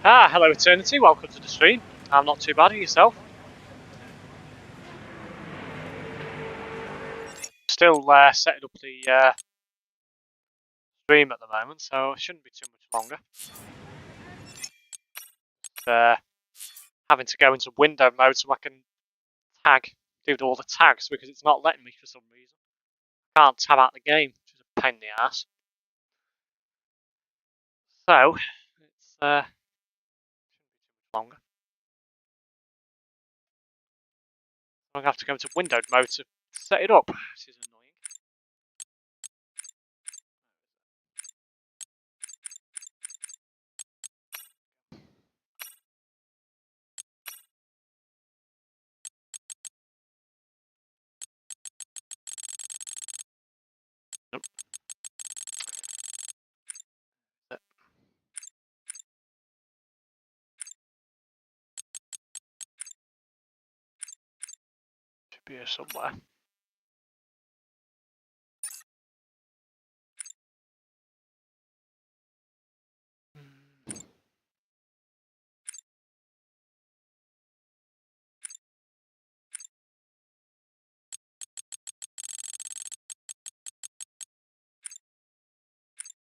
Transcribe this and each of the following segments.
Hello Eternity, welcome to the stream. I'm not too bad, at yourself? Still setting up the stream at the moment, so it shouldn't be too much longer. Having to go into window mode so I can do all the tags because it's not letting me for some reason. Can't tab out the game, which is a pain in the ass. So, it's shouldn't be too much longer. I'm going to have to go into windowed mode to set it up, which is annoying. Nope. Should be here somewhere.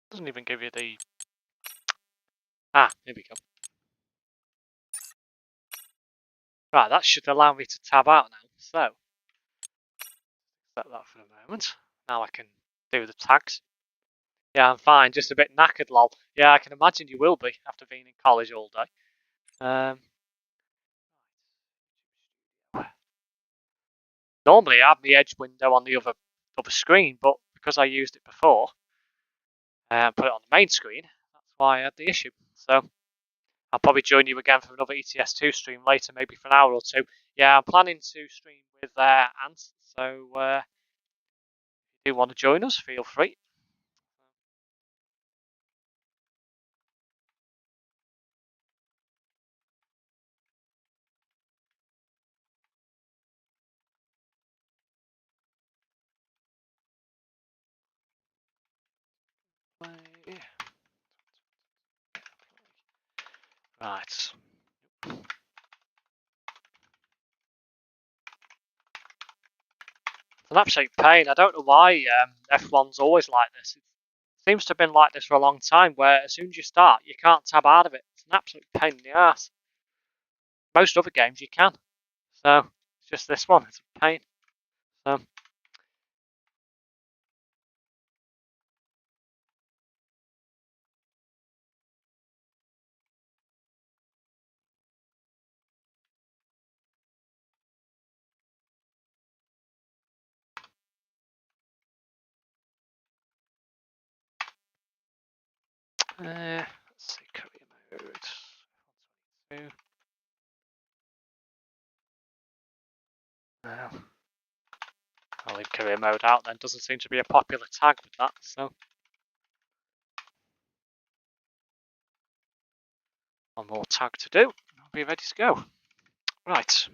Doesn't even give you the... here we go. Right, that should allow me to tab out now. So, set that for a moment. Now I can do the tags. Yeah, I'm fine. Just a bit knackered, lol. Yeah, I can imagine you will be after being in college all day. Normally I have the edge window on the other screen, but because I used it before and put it on the main screen, that's why I had the issue. So I'll probably join you again for another ETS2 stream later, maybe for an hour or two. Yeah, I'm planning to stream with Ant, so if you do want to join us, feel free. Right. It's an absolute pain. I don't know why F1's always like this. It seems to have been like this for a long time, where as soon as you start, you can't tab out of it. It's an absolute pain in the ass. Most other games you can. So, it's just this one. It's a pain. So... let's see, career mode. No. I'll leave career mode out then. Doesn't seem to be a popular tag with that, so. One more tag to do. I'll be ready to go. Right.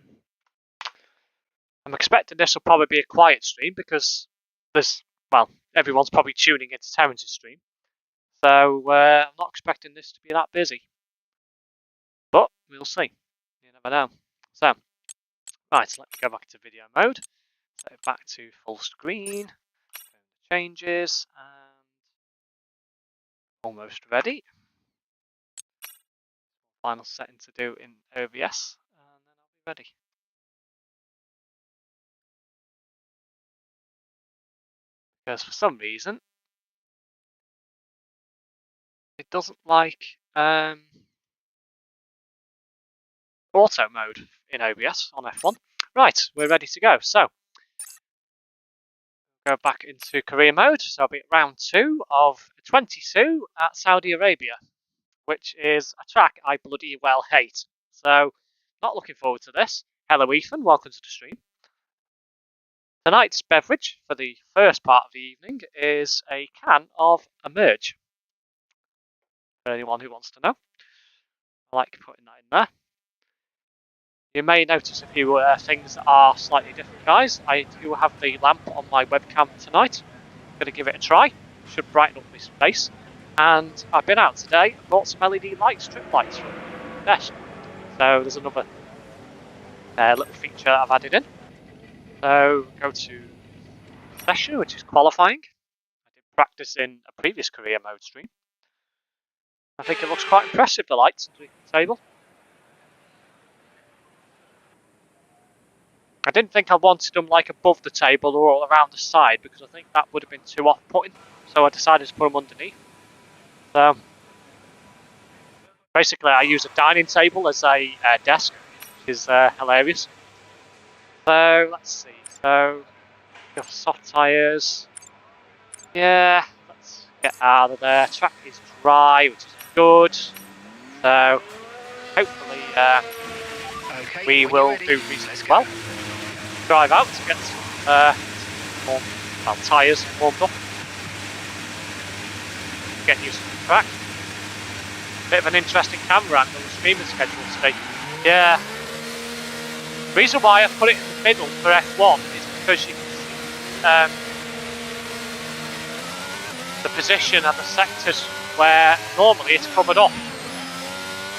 I'm expecting this will probably be a quiet stream because everyone's probably tuning into Terrence's stream. So I'm not expecting this to be that busy. But we'll see. You never know. So, right, let me go back to video mode. Set it back to full screen. Changes and almost ready. Final setting to do in OBS, and then I'll be ready. Because for some reason it doesn't like auto mode in OBS on F1. Right, we're ready to go. So go back into career mode. So I'll be at round 2 of 22 at Saudi Arabia, which is a track I bloody well hate. So not looking forward to this. Hello Ethan, welcome to the stream. Tonight's beverage for the first part of the evening is a can of Emerge. For anyone who wants to know, I like putting that in there. You may notice a few things that are slightly different, guys. I do have the lamp on my webcam tonight. I'm going to give it a try. Should brighten up my space. And I've been out today and bought some LED light strip lights from desk. So there's another little feature that I've added in. So go to session, which is qualifying. I did practice in a previous career mode stream. I think it looks quite impressive, the lights underneath the table. I didn't think I wanted them like above the table or around the side because I think that would have been too off-putting. So I decided to put them underneath. So basically I use a dining table as a desk, which is hilarious. So let's see. So go for soft tyres. Yeah, let's get out of there. Track is dry, which is good. So hopefully we will do reasonably well. Drive out to get some tyres warmed up. Get used to the track. Bit of an interesting camera angle the streaming schedule today. Yeah. The reason why I put it in the middle for F1 is because you can see the position and the sectors where normally it's covered up.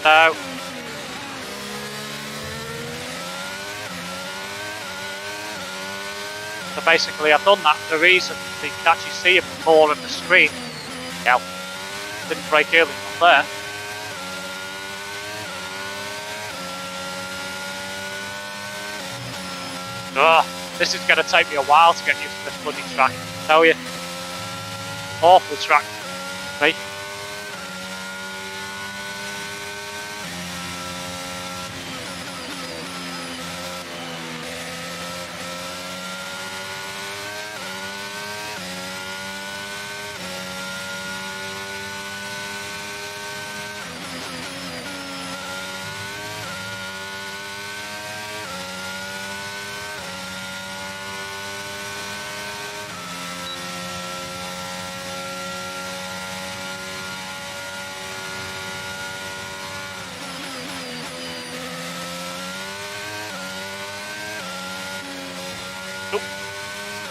So basically I've done that for a reason, so you can actually see a bit more of the screen. Yeah, didn't break early on there. This is going to take me a while to get used to this bloody track, I tell you. Awful track, right?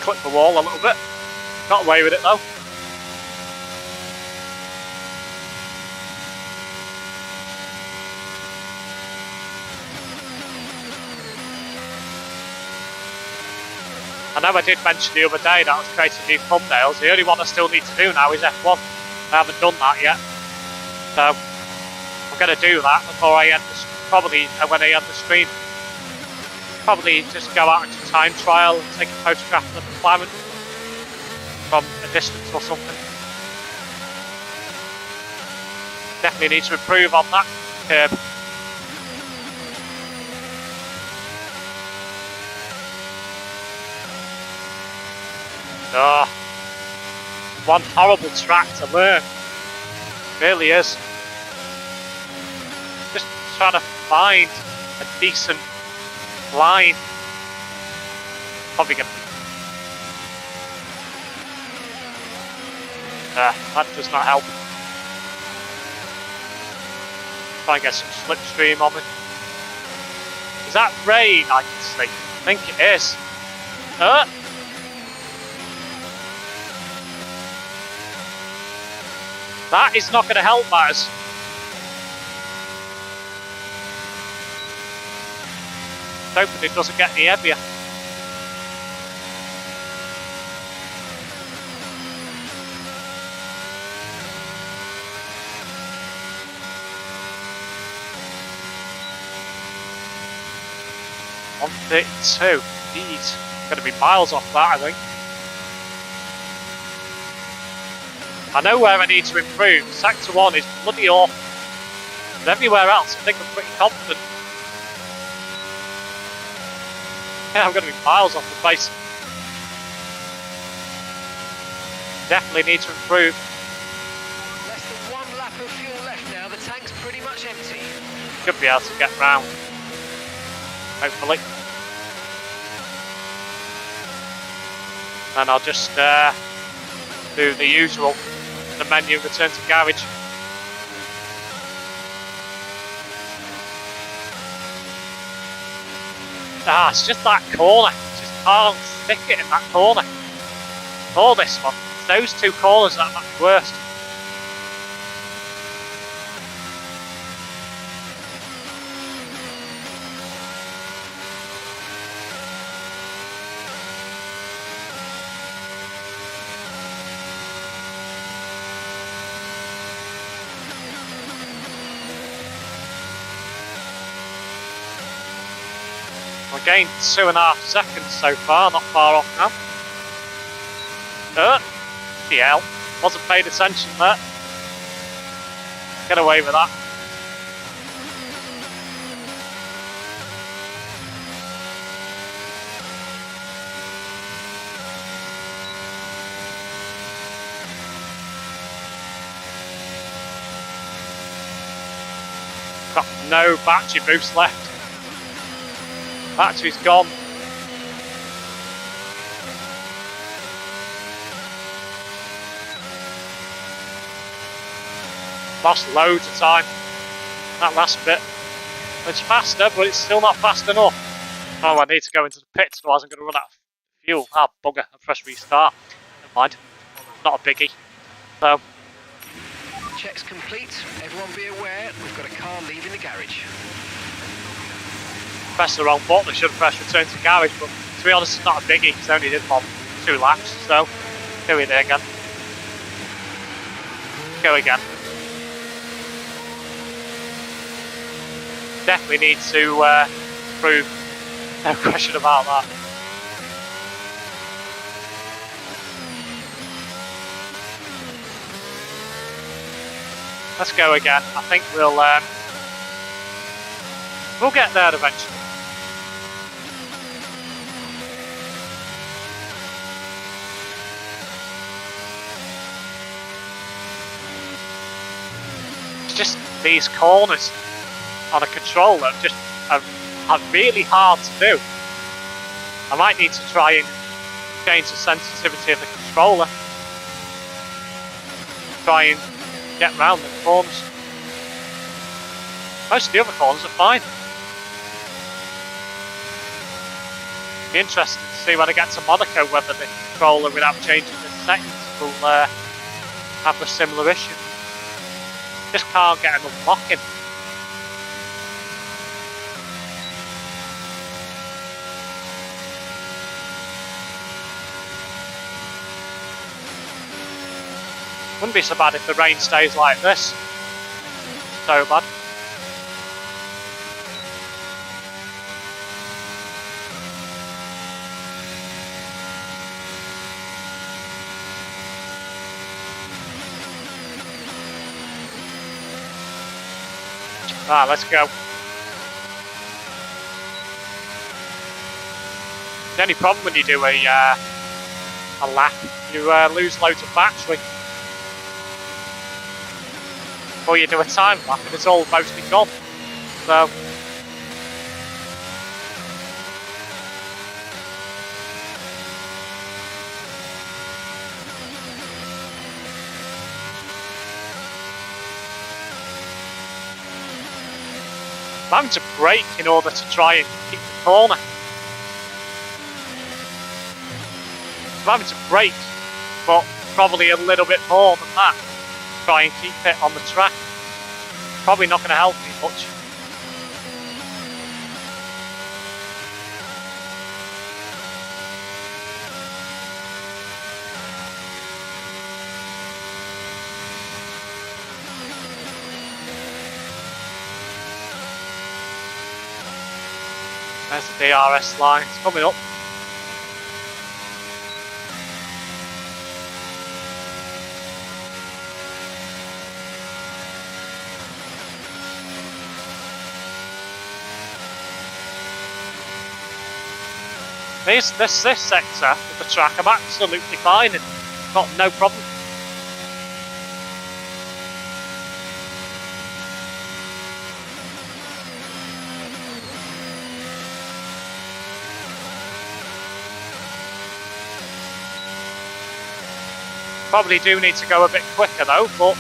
Clip the wall a little bit. Got away with it though. I know I did mention the other day that I was creating new thumbnails. The only one I still need to do now is F1. I haven't done that yet. So I'm going to do that before I end the, probably when I end the stream. Probably just go out into time trial and take a photograph of the McLaren from a distance or something. Definitely need to improve on that curb. Oh, one horrible track to learn. It really is. Just trying to find a decent line. Probably gonna be. That does not help. Try and get some slipstream on me. Is that rain I can see? I think it is. That is not going to help matters. Hoping it doesn't get any heavier. On 32. Jeez. Going to be miles off that, I think. I know where I need to improve. Sector 1 is bloody awful. But everywhere else, I think I'm pretty confident. Yeah, I'm going to be miles off the pace. Definitely need to improve. Less than one lap of fuel left now. The tank's pretty much empty. Should be able to get round. Hopefully. And I'll just do the usual. The menu, return to garage. It's just that corner. Just can't stick it in that corner. Or this one. It's those two corners that are the worst. I gained 2.5 seconds so far, not far off now. DL, wasn't paying attention there. Get away with that. Got no battery boost left. Battery's gone. Lost loads of time. That last bit. It's faster, but it's still not fast enough. Oh, I need to go into the pits, otherwise I'm going to run out of fuel. Ah, bugger. I press restart. Never mind. Not a biggie. So. Checks complete. Everyone be aware, we've got a car leaving the garage. Pressed the wrong button. I should have pressed return to garage, but to be honest, it's not a biggie. It's only did on 2 laps, so do it again. Go again. Definitely need to improve. No question about that. Let's go again. I think we'll get there eventually. It's just these corners on a controller just are really hard to do. I might need to try and change the sensitivity of the controller. Try and get around the corners. Most of the other corners are fine. Be interested to see when I get to Monaco whether the controller, without changing the settings, will have a similar issue. Just can't get enough locking. Wouldn't be so bad if the rain stays like this. So bad. Ah, let's go. The only problem when you do a lap, you lose loads of battery. Or you do a time lap and it's all mostly gone. So I'm having to brake in order to try and keep the corner. I'm having to brake, but probably a little bit more than that. Try and keep it on the track. Probably not going to help me much. There's the DRS line, it's coming up. This sector of the track I'm absolutely fine in. Got no problem. Probably do need to go a bit quicker though, but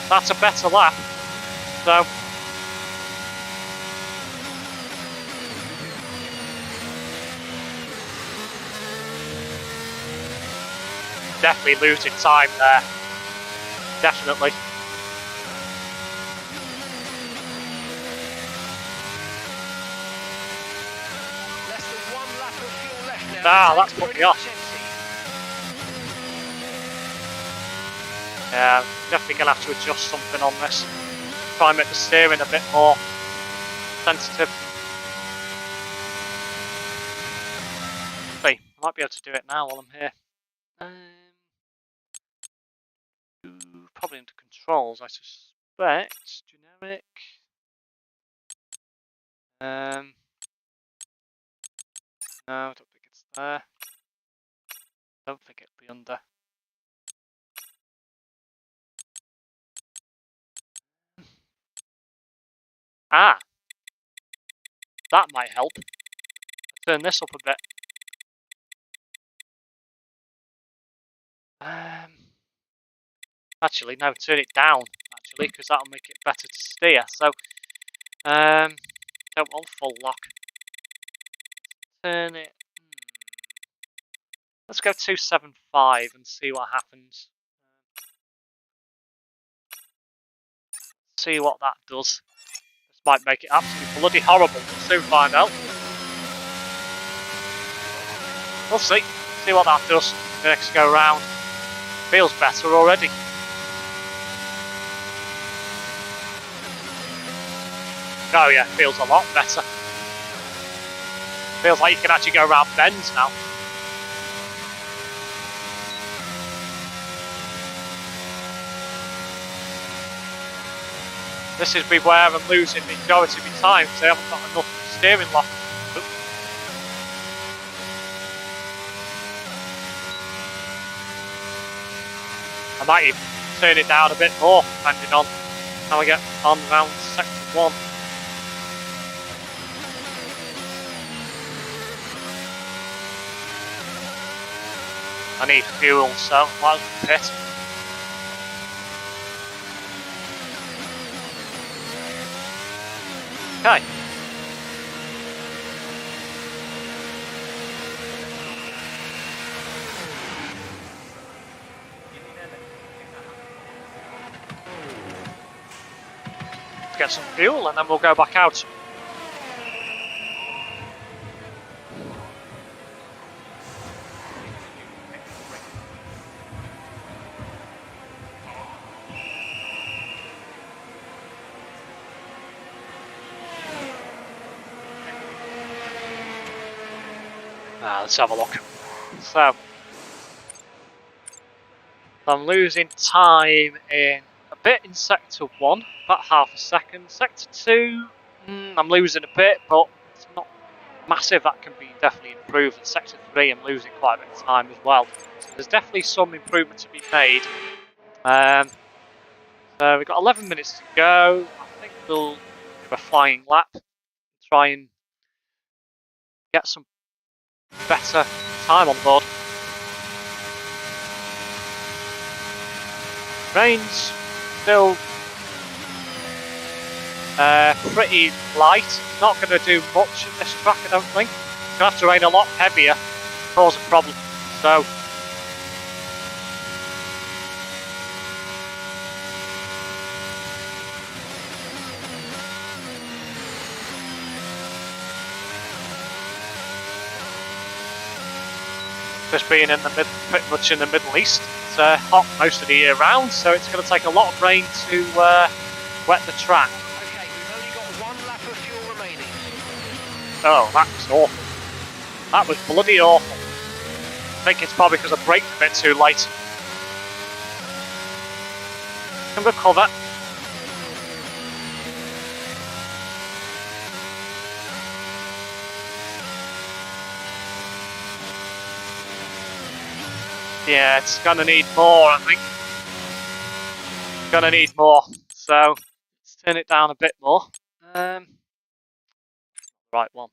that's a better lap. So definitely losing time there. Definitely. Less than 1 lap of fuel left now. Ah, that's put me off. Yeah, definitely going to have to adjust something on this. Try and make the steering a bit more sensitive. might be able to do it now while I'm here. Probably under controls, I suspect. Generic. No, I don't think it's there. Don't think it'll be under. Ah! That might help. Turn this up a bit. Actually, no, turn it down, actually, because that'll make it better to steer. So, don't want full lock. Turn it. Let's go 275 and see what happens. See what that does. This might make it absolutely bloody horrible. We'll soon find out. We'll see. See what that does next go round. Feels better already. Oh yeah, feels a lot better. Feels like you can actually go around bends now. This is where I'm losing the majority of my time because I haven't got enough steering lock. Oops. I might even turn it down a bit more depending on how I get on round sector 1. I need fuel, so might as well pit. Okay. Let's get some fuel and then we'll go back out. Let's have a look. So, I'm losing time in a bit in sector 1, about half a second. Sector 2, I'm losing a bit, but it's not massive. That can be definitely improved. And sector 3, I'm losing quite a bit of time as well. So there's definitely some improvement to be made. So we've got 11 minutes to go. I think we'll do a flying lap, try and get some better time on board. Rain's still pretty light. It's not going to do much at this track, I don't think. It's going to have to rain a lot heavier to cause a problem. So this being in the pretty much in the Middle East, it's hot most of the year round, so it's going to take a lot of rain to wet the track. Okay, we've only got 1 lap of fuel remaining. Oh, that was awful. That was bloody awful. I think it's probably because I braked a bit too late. Can recover. Yeah, it's gonna need more, I think. Gonna need more. So let's turn it down a bit more. Right one.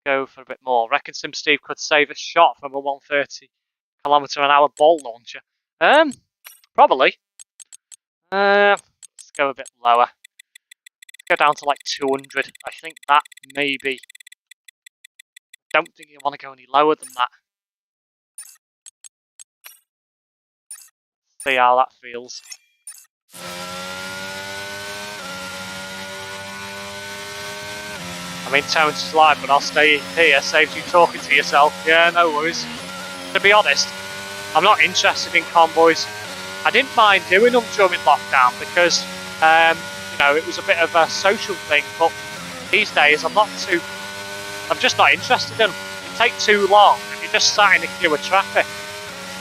Go for a bit more. Reckon SimSteve could save a shot from a 130km/h ball launcher. Probably. Let's go a bit lower. Go down to like 200. I think that maybe. Don't think you want to go any lower than that. See how that feels. I mean, Terrence is live, but I'll stay here. Saves you talking to yourself. Yeah, no worries. To be honest, I'm not interested in convoys. I didn't mind doing them during lockdown because you know, it was a bit of a social thing, but these days I'm just not interested in them. They take too long, and you're just sat in a queue of traffic.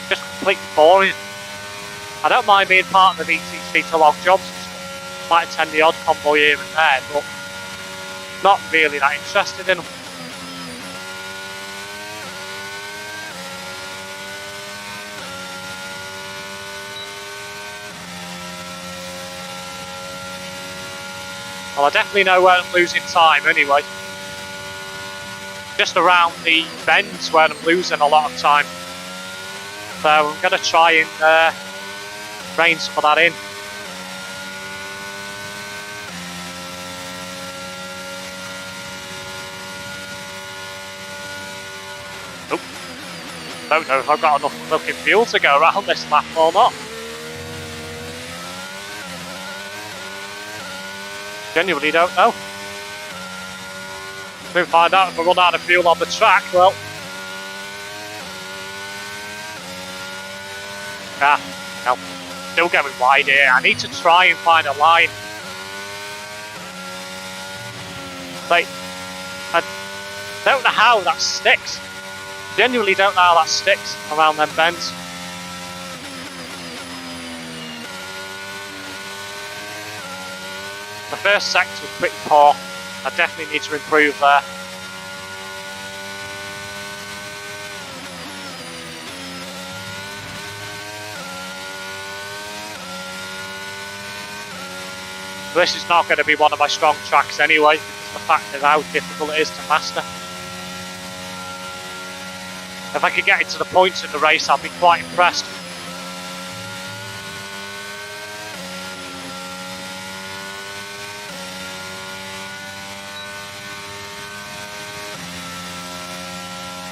Just completely boring. I don't mind being part of the VTC to log jobs and stuff. Might attend the odd convoy here and there, but not really that interested in them. Well, I definitely know where I'm losing time anyway. Just around the bends where I'm losing a lot of time. So I'm going to try and rein some of that in. Nope. Don't know if I've got enough fucking fuel to go around this lap or not. Genuinely don't know. We'll find out if I run out of fuel on the track. Well, no, still going wide here. I need to try and find a line. Like, I don't know how that sticks. Genuinely don't know how that sticks around them bends. The first sector was pretty poor. I definitely need to improve there. This is not going to be one of my strong tracks anyway, because the fact of how difficult it is to master. If I could get into the points in the race, I'd be quite impressed.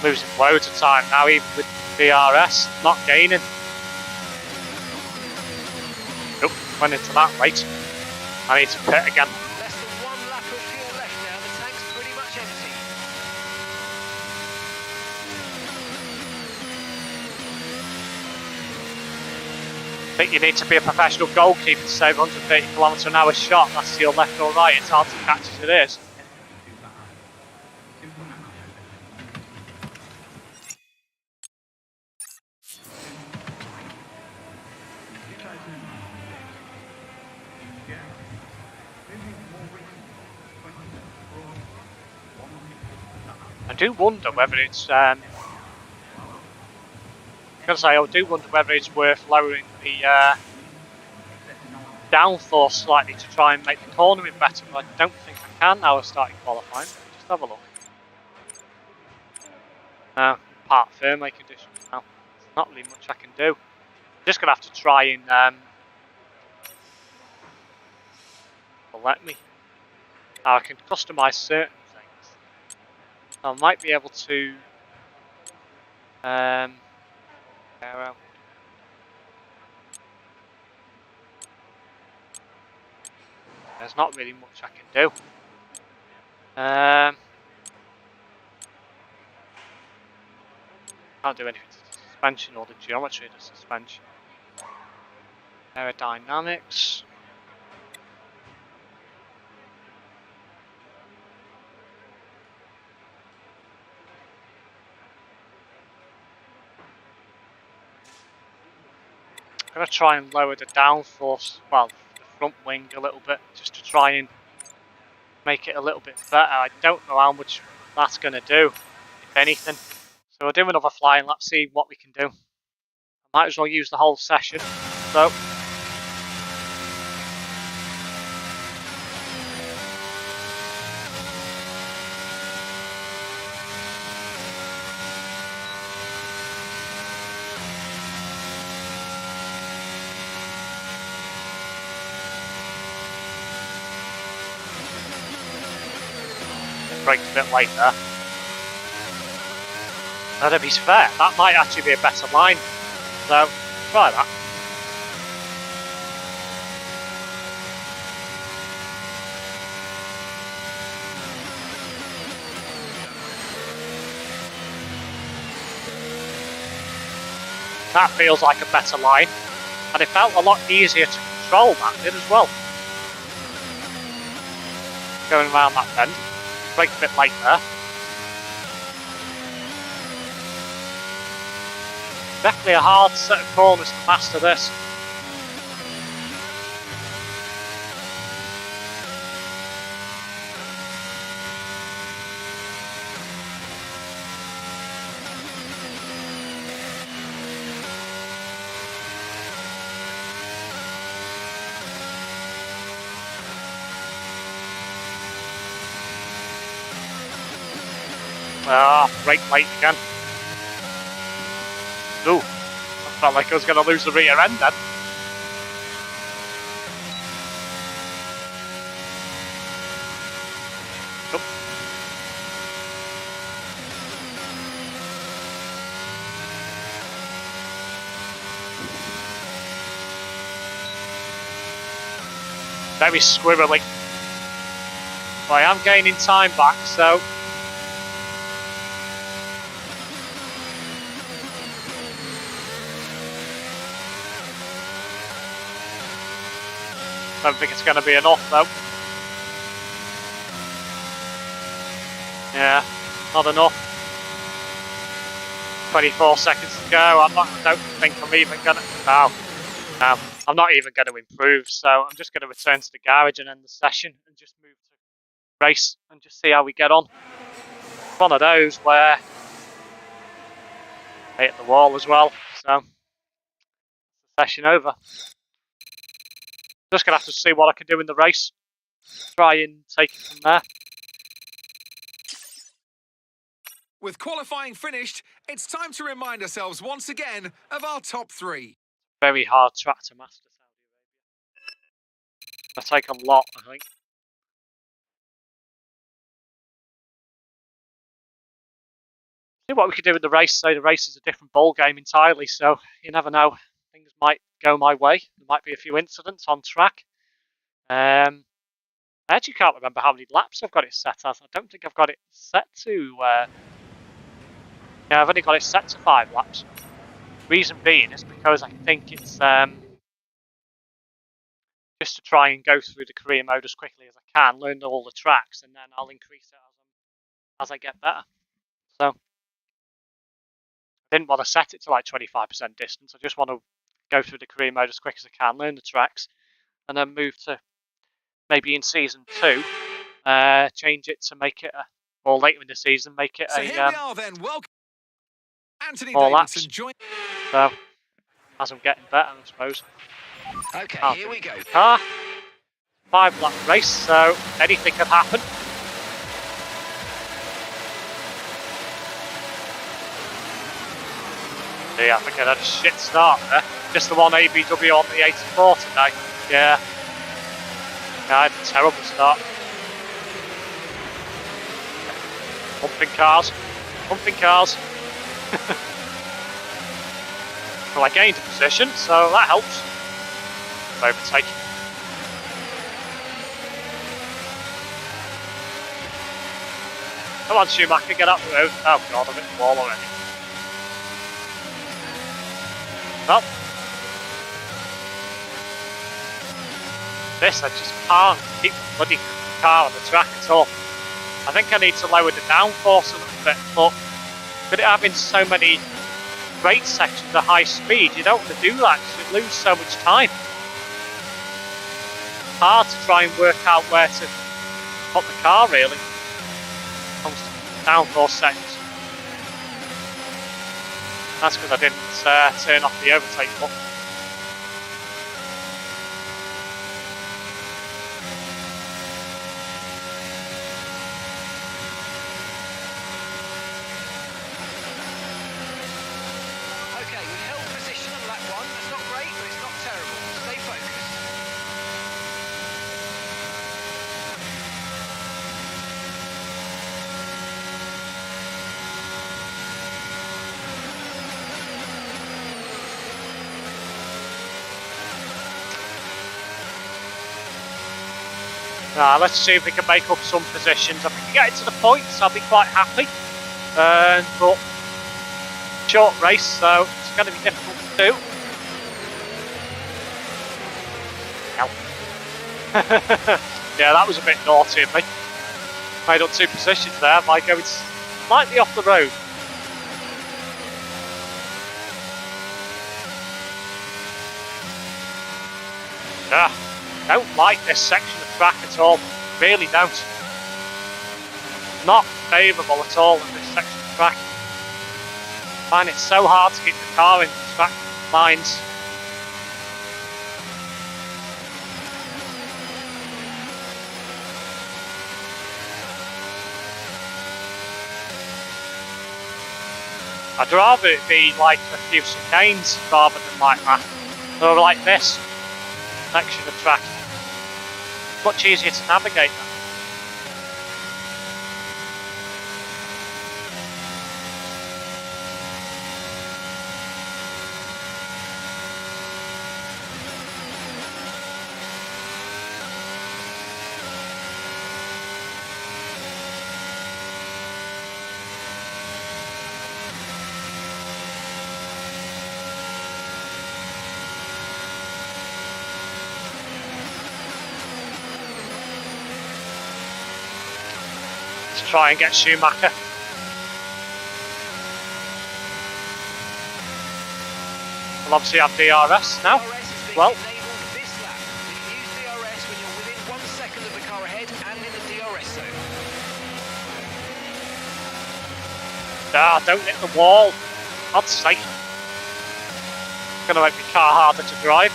Losing loads of time now, even with DRS, not gaining. Nope, went into that late. I need to pit again. Less than 1 lap of fuel left now, the tank's pretty much empty. I think you need to be a professional goalkeeper to save 130 km/h shot. That's your left or right, it's hard to catch as it is. I do wonder whether it's I do wonder whether it's worth lowering the downforce slightly to try and make the cornering better, but I don't think I can now. I've started qualifying. Just have a look. Part firmware conditions now. There's not really much I can do. I'm just gonna have to try and let me. Now I can customize certain things. I might be able to there's not really much I can do. Can't do anything to the suspension or the geometry of the suspension. Aerodynamics. I'm going to try and lower the downforce, well, the front wing a little bit, just to try and make it a little bit better. I don't know how much that's going to do, if anything. So we'll do another flying lap, see what we can do. I might as well use the whole session. So. Brakes a bit late there. Now to be fair, that might actually be a better line. So, try that. That feels like a better line. And it felt a lot easier to control, that did as well. going around that bend. Brake a bit late there. Definitely a hard set of corners to master this. Ah, brake late again. Ooh, I felt like I was going to lose the rear end then. Oop. Very squirrely. But I am gaining time back, so don't think it's going to be enough though. Yeah, not enough. 24 seconds to go. I don't think I'm even going to. No, I'm not even going to improve. So I'm just going to return to the garage and end the session and just move to race and just see how we get on. It's one of those where I hit the wall as well. So session over. Just going to have to see what I can do in the race. Try and take it from there. With qualifying finished, it's time to remind ourselves once again of our top three. Very hard track to master, Saudi Arabia. It'll take a lot, I think. See what we can do with the race. So the race is a different ball game entirely, so you never know. Things might go my way. There might be a few incidents on track. I actually can't remember how many laps I've got it set as. I don't think I've got it set to... yeah, I've only got it set to 5 laps. Reason being is because I think it's just to try and go through the career mode as quickly as I can, learn all the tracks, and then I'll increase it as I get better. So I didn't want to set it to like 25% distance. I just want to go through the career mode as quick as I can, learn the tracks, and then move to maybe in season 2, change it to make it or later in the season, make it so a here we are then. Welcome, Anthony more Davidson. laps. So as I'm getting better, I suppose. Okay, here we go. Car, 5 lap race, so anything could happen. Yeah, I think I had a shit start there. Just the one ABW on the 84 today. Yeah. I had a terrible start. Pumping cars. Pumping cars. Well, I gained a position, so that helps. Overtake. Come on, Schumacher, get up the road. Oh god, I'm in the wall already. Well, this I just can't keep the bloody car on the track at all. I think I need to lower the downforce a little bit, but with it having so many straight sections at high speed, you don't want to do that because you lose so much time. It's hard to try and work out where to put the car really. Comes to downforce sections. That's because I didn't turn off the overtake button. Okay, we held position on lap 1. That's not great, but it's not terrible. Stay focused. Let's see if we can make up some positions. If we can get it to the points, I'll be quite happy. But short race, so it's going to be difficult to do. Yeah, that was a bit naughty of me. Made up 2 positions there by going slightly off the road. Don't like this section of track at all. Really don't. Not favourable at all in this section of track. I find it so hard to keep the car in the track lines. I'd rather it be like a few chicanes rather than like that. Or like this section of track. Much easier to navigate that. Try and get Schumacher. We'll obviously have DRS now. Well, this lap. You can use DRS when you're within 1 second of the car ahead and in the DRS zone. Don't hit the wall. God's sake. Gonna make the car harder to drive.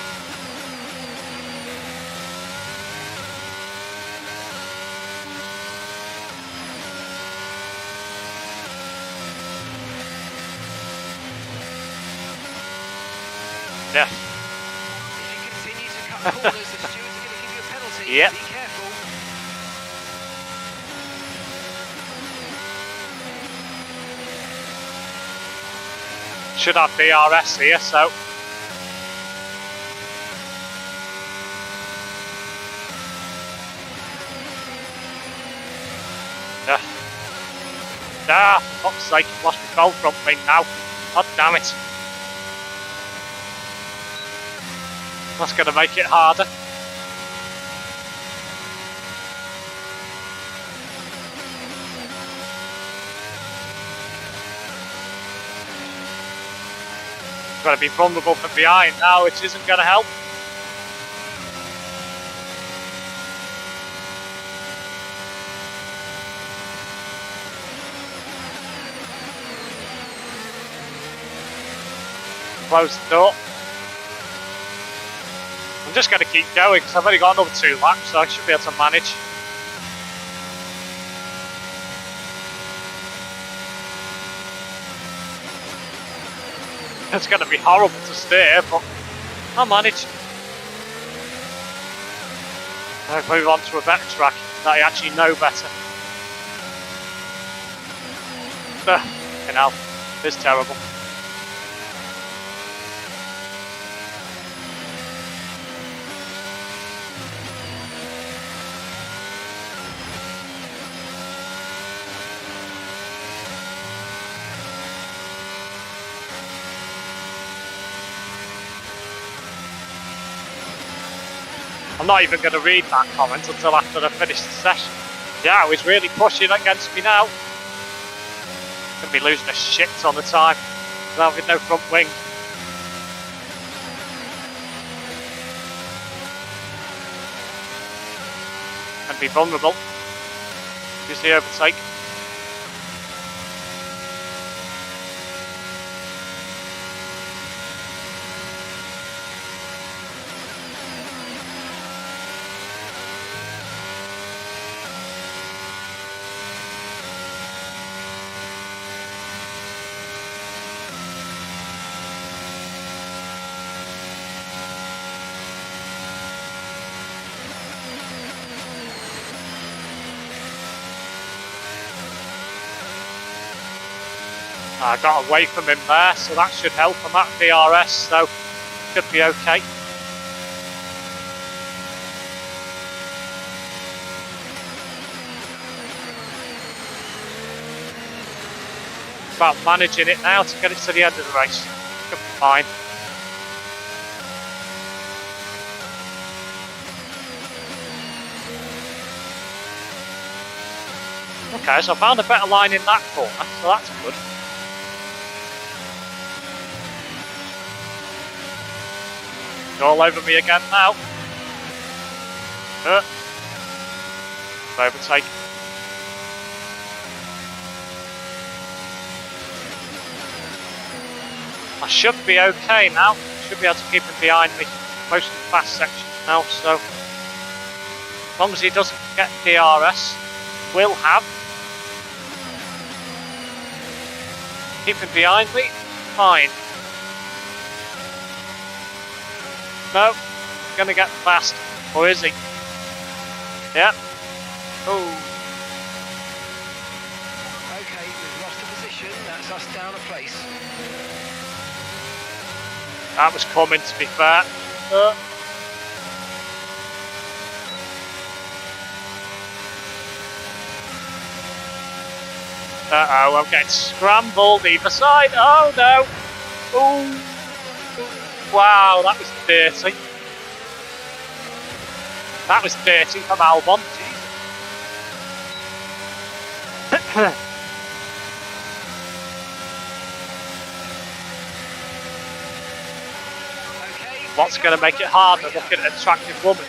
Yeah. If you continue to cut corners, the stewards are going to give you a penalty. Yep. Be careful. Should have DRS here, so. For fuck's sake, I've lost my control front wing now. God damn it. That's going to make it harder. Going to be vulnerable from behind now, which isn't going to help. Close the door. I'm just going to keep going because I've only got another 2 laps, so I should be able to manage. It's going to be horrible to steer, but I'll manage. I'll move on to a better track that I actually know better. Fucking hell, it's terrible. I'm not even going to read that comment until after I finish the session. Yeah, he's really pushing against me now. Going to be losing a shit ton of time without having no front wing. And be vulnerable. Use the overtake. I got away from him there, so that should help. I'm at DRS, so should be okay. About managing it now to get it to the end of the race. Should be fine. Okay, so I found a better line in that corner, so that's good. You're all over me again now. Overtake. I should be okay now. Should be able to keep him behind me. Most of the fast sections now, so as long as he doesn't get DRS, will have. Keep him behind me. Fine. No, he's gonna get fast, or is he? Yeah. Oh. Okay, we've lost a position. That's us down a place. That was coming, to be fair. Uh-oh, I'm getting scrambled either side. Oh, no. Oh. Wow, that was dirty. That was dirty from Albon. What's going to make it harder looking at an attractive woman?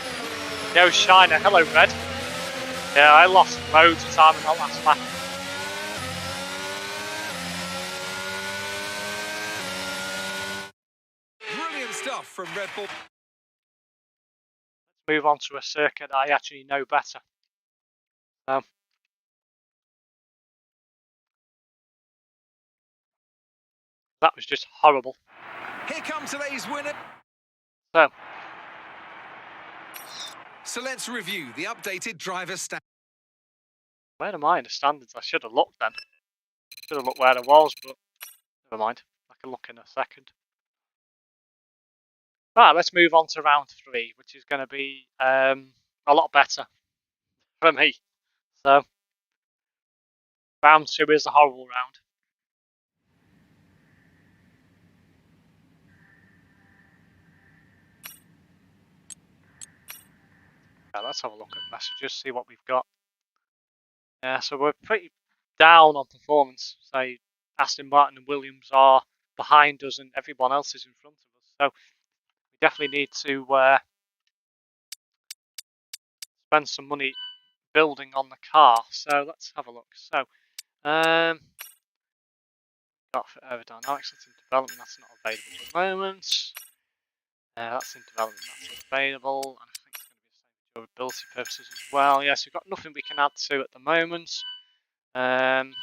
Yo, Shiner. Hello, Red. Yeah, I lost loads of time in that last lap. Brilliant stuff from Red Bull. Let's move on to a circuit that I actually know better. That was just horrible. Here comes today's winner. So let's review the updated driver stat. Where am I in the standards? I should have looked then. Should have looked where I was, but never mind. I can look in a second. Right, let's move on to round 3, which is going to be a lot better for me. So, round 2 is a horrible round. Yeah, let's have a look at messages, see what we've got. Yeah, so we're pretty down on performance. Say Aston Martin and Williams are behind us and everyone else is in front of us. So we definitely need to spend some money building on the car. So let's have a look. So got for aerodynamics, that's in development, that's not available at the moment. That's in development, that's available. And I think it's going to be the same for durability purposes as well. Yes, we've got nothing we can add to at the moment. Let's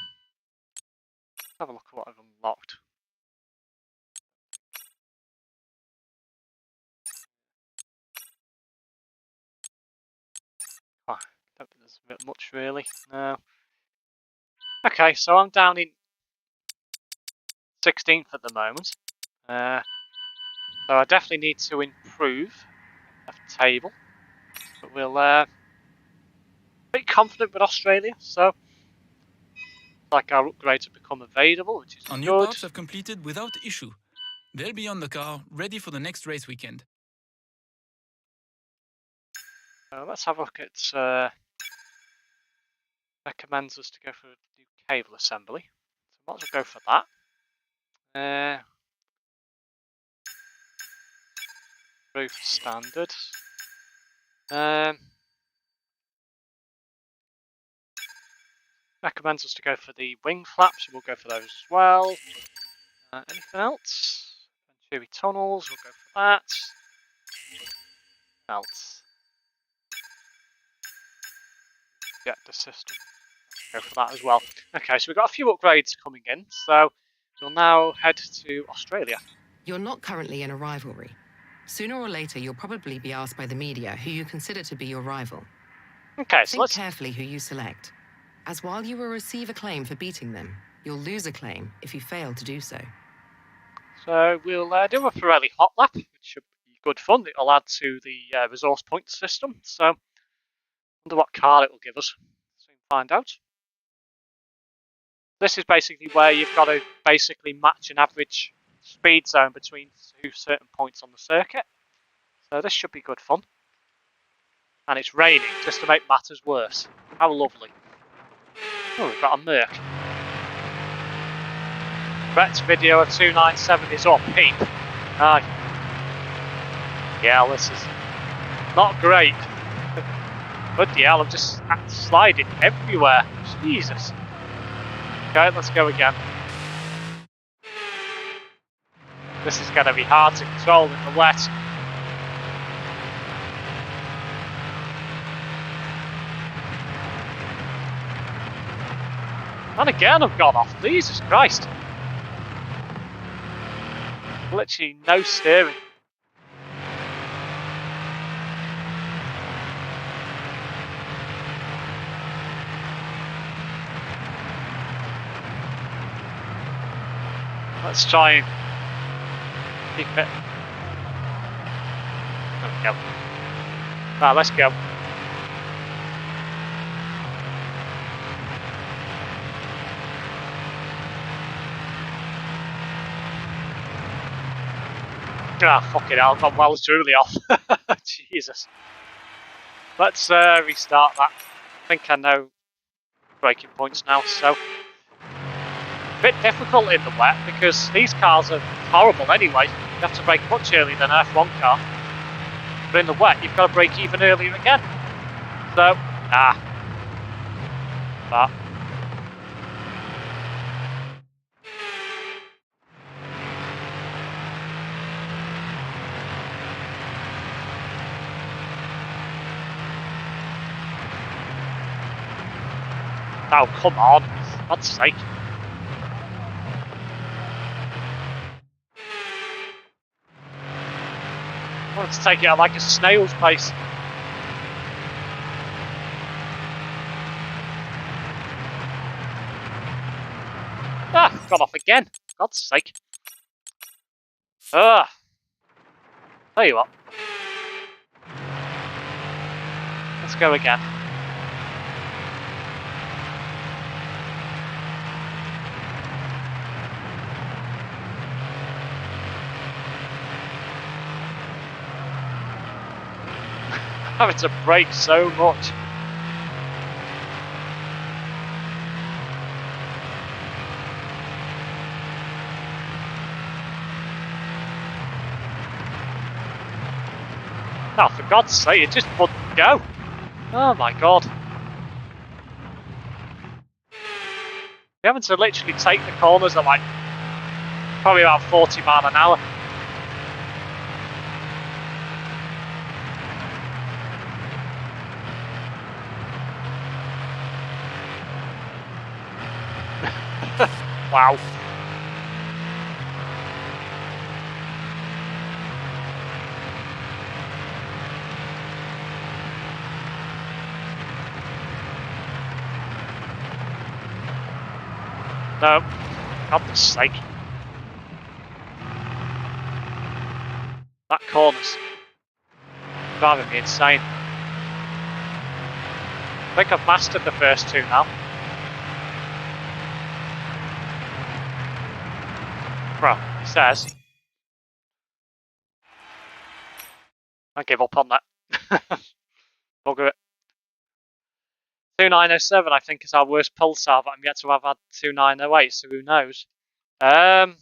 have a look at what I've unlocked. Oh, I don't think there's a bit much really. No. Okay, so I'm down in 16th at the moment. So I definitely need to improve the table. But we'll pretty confident with Australia, so like our upgrades have become available, which is Our good. new parts have completed without issue. They'll be on the car, ready for the next race weekend. Let's have a look at recommends us to go for a new cable assembly. So might as well go for that. Roof standard. Recommends us to go for the wing flaps, so we'll go for those as well. Anything else? Venturi tunnels, we'll go for that. Else. Get the system. Go for that as well. Okay, so we've got a few upgrades coming in, so we'll now head to Australia. You're not currently in a rivalry. Sooner or later, you'll probably be asked by the media who you consider to be your rival. Okay, so Think let's carefully who you select, as while you will receive a claim for beating them, you'll lose a claim if you fail to do so. So we'll do a Pirelli hot lap, which should be good fun. It'll add to the resource point system. So I wonder what car it will give us. Soon find out. This is basically where you've got to basically match an average speed zone between two certain points on the circuit. So this should be good fun. And it's raining, just to make matters worse. How lovely. Oh, we've got a Merc. Brett's video of 297 is up. Peep. Yeah, this is not great. Bloody hell, I'm just sliding everywhere. Jesus. Okay, let's go again. This is going to be hard to control in the wet. And again I've gone off. Jesus Christ. Literally no steering. Let's try and keep it. There we go. Right, let's go. Ah, fucking hell, I've gone well truly off. Jesus. Let's restart that. I think I know braking points now, so. A bit difficult in the wet because these cars are horrible anyway. You have to brake much earlier than an F1 car. But in the wet, you've got to brake even earlier again. So, that. Oh, come on. For God's sake. I wanted to take it at like a snail's pace. Ah, got off again. For God's sake. Ugh. Tell you what. Let's go again. Having to brake so much. Oh, for God's sake, it just wouldn't go. Oh my God. You're having to literally take the corners at like probably about 40 miles an hour. Wow. No, God's sake. That corner's driving me insane. I think I've mastered the first two now. Well, he says. I give up on that. Bugger it. 2907 I think is our worst pulsar, but I'm yet to have had 2908, so who knows. No,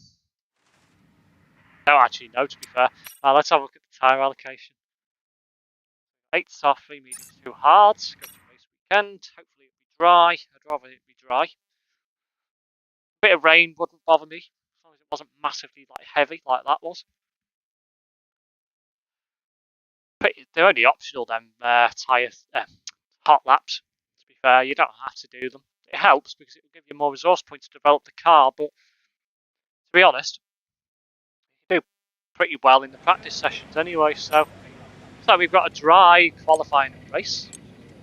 actually no, to be fair. Let's have a look at the tyre allocation. 8 soft, 3 medium, 2 hards. Go to race weekend. Hopefully it'll be dry. I'd rather it be dry. A bit of rain wouldn't bother me, as long as it wasn't massively like heavy like that was. But they're only optional, them tyre hot laps. To be fair, you don't have to do them. It helps because it will give you more resource points to develop the car, but to be honest, you do pretty well in the practice sessions anyway. So we've got a dry qualifying race.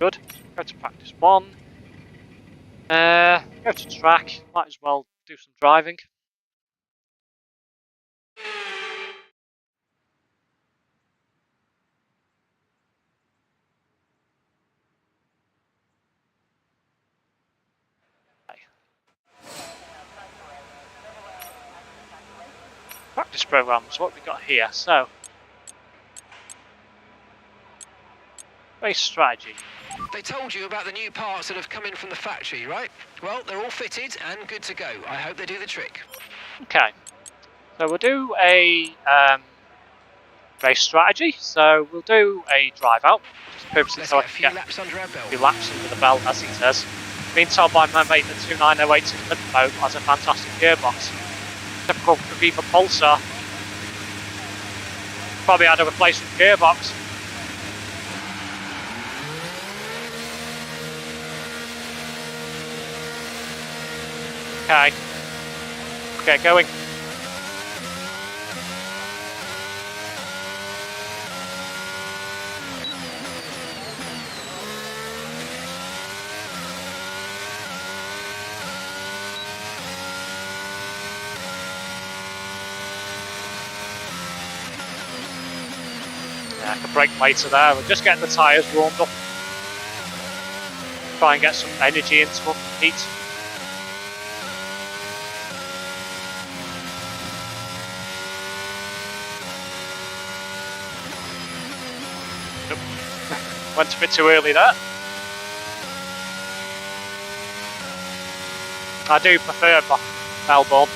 Good. Go to practice 1. Go to track. Might as well do some driving. Practice programs. What have we got here? So Race strategy. They told you about the new parts that have come in from the factory, right? Well, they're all fitted and good to go. I hope they do the trick. Okay. So we'll do a race strategy. So we'll do a drive out. Just purposely Let's so I get a can few get laps under our a belt. few laps under the belt, as he says. Being told by my mate that 2908's limit mode has a fantastic gearbox. Typical of Viva Pulsar. Probably had a replacement gearbox. Okay. Okay, going. Yeah, I can brake later there. We're just getting the tyres warmed up. Try and get some energy into them, heat. Nope. Went a bit too early there. I do prefer Melbourne.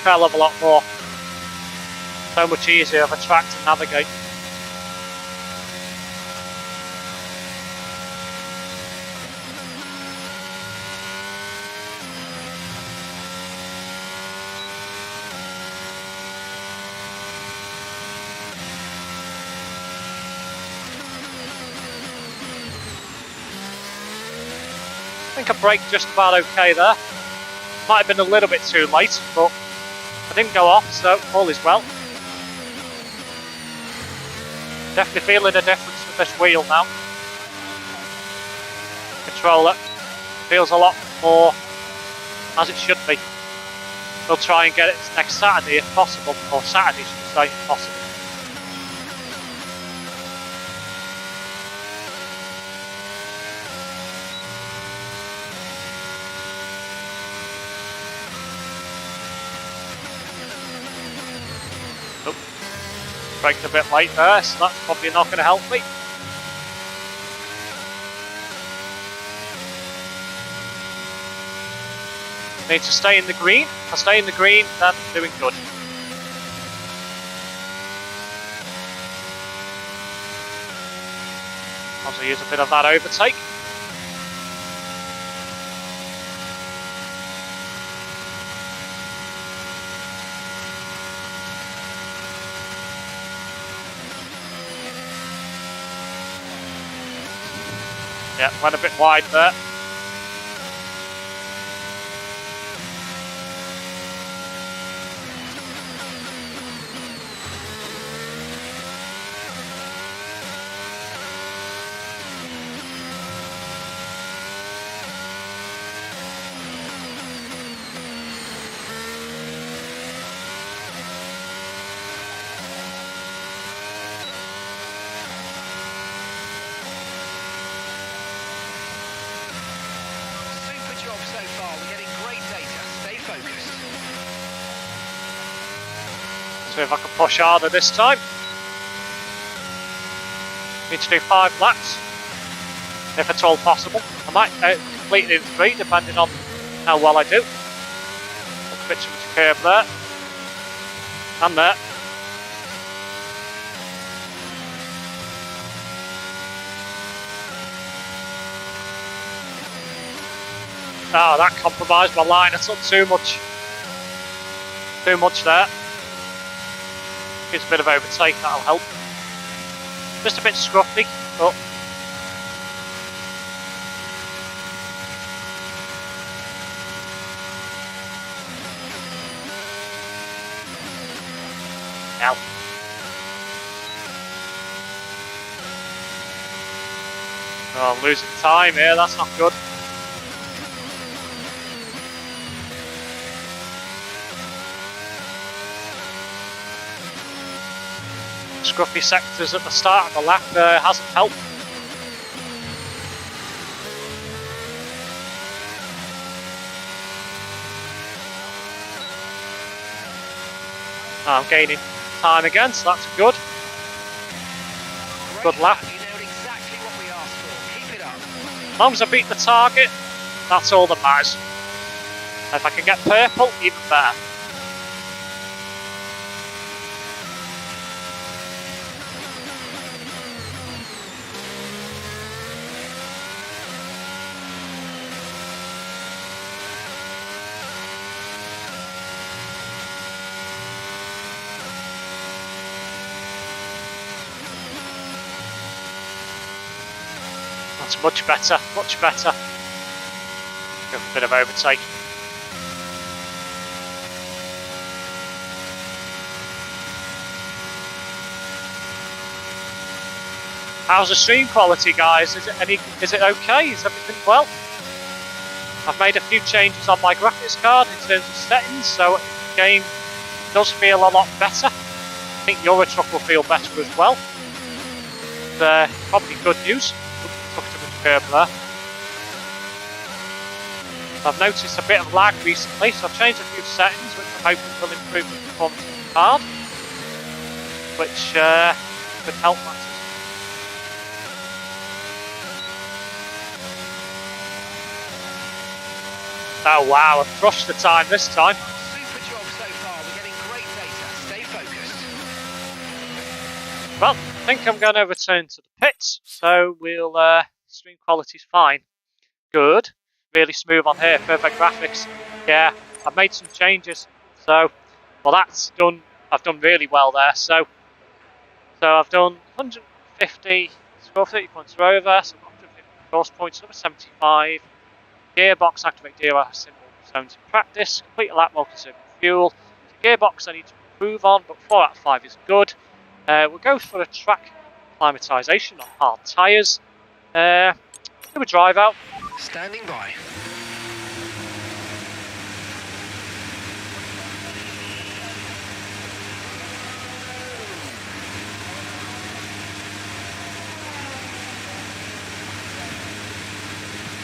Hell of a lot more. So much easier of a track to navigate. I think I braked just about okay there. Might have been a little bit too late, but I didn't go off, so all is well. Definitely feeling a difference with this wheel now. Controller feels a lot more as it should be. We'll try and get it next Saturday if possible, or Saturday should I say if possible. Braked a bit late there, so that's probably not going to help me. Need to stay in the green. If I stay in the green, then I'm doing good. Also use a bit of that overtake. Yeah, went a bit wide there. See if I can push harder this time. Need to do 5 laps, if at all possible. I might complete it in 3, depending on how well I do. A bit too much curve there. And there. Oh, that compromised my line. I took too much there. Gives a bit of overtake, that'll help. Just a bit scruffy, but now. Oh, I'm losing time here, that's not good. Scruffy sectors at the start of the lap hasn't helped. I'm gaining time again, so that's good. Good lap. You know exactly what we asked long as I beat the target, that's all that matters. If I can get purple, even better. That's much better, much better. Go for a bit of overtake. How's the stream quality, guys? Is it okay? Is everything well? I've made a few changes on my graphics card in terms of settings, so the game does feel a lot better. I think Euro Truck will feel better as well. Probably good news. Took too much curb there. I've noticed a bit of lag recently, so I've changed a few settings which I'm hoping will improve the performance of the card, which could help matters. Oh wow, I've crushed the time this time. Super job so far. We're getting great data. Stay focused. Well, I think I'm going to return to the pits, so we'll stream quality's fine. Good. Really smooth on here, perfect graphics. Yeah, I've made some changes, so well that's done. I've done really well there. So I've done 150, score 30 points are over, so 150 course points, number 75. Gearbox activate gear symbol zones in practice. Complete a lap while conserving fuel. So gearbox I need to improve on, but 4 out of 5 is good. We'll go for a track climatisation on hard tyres. Do a drive out. Standing by.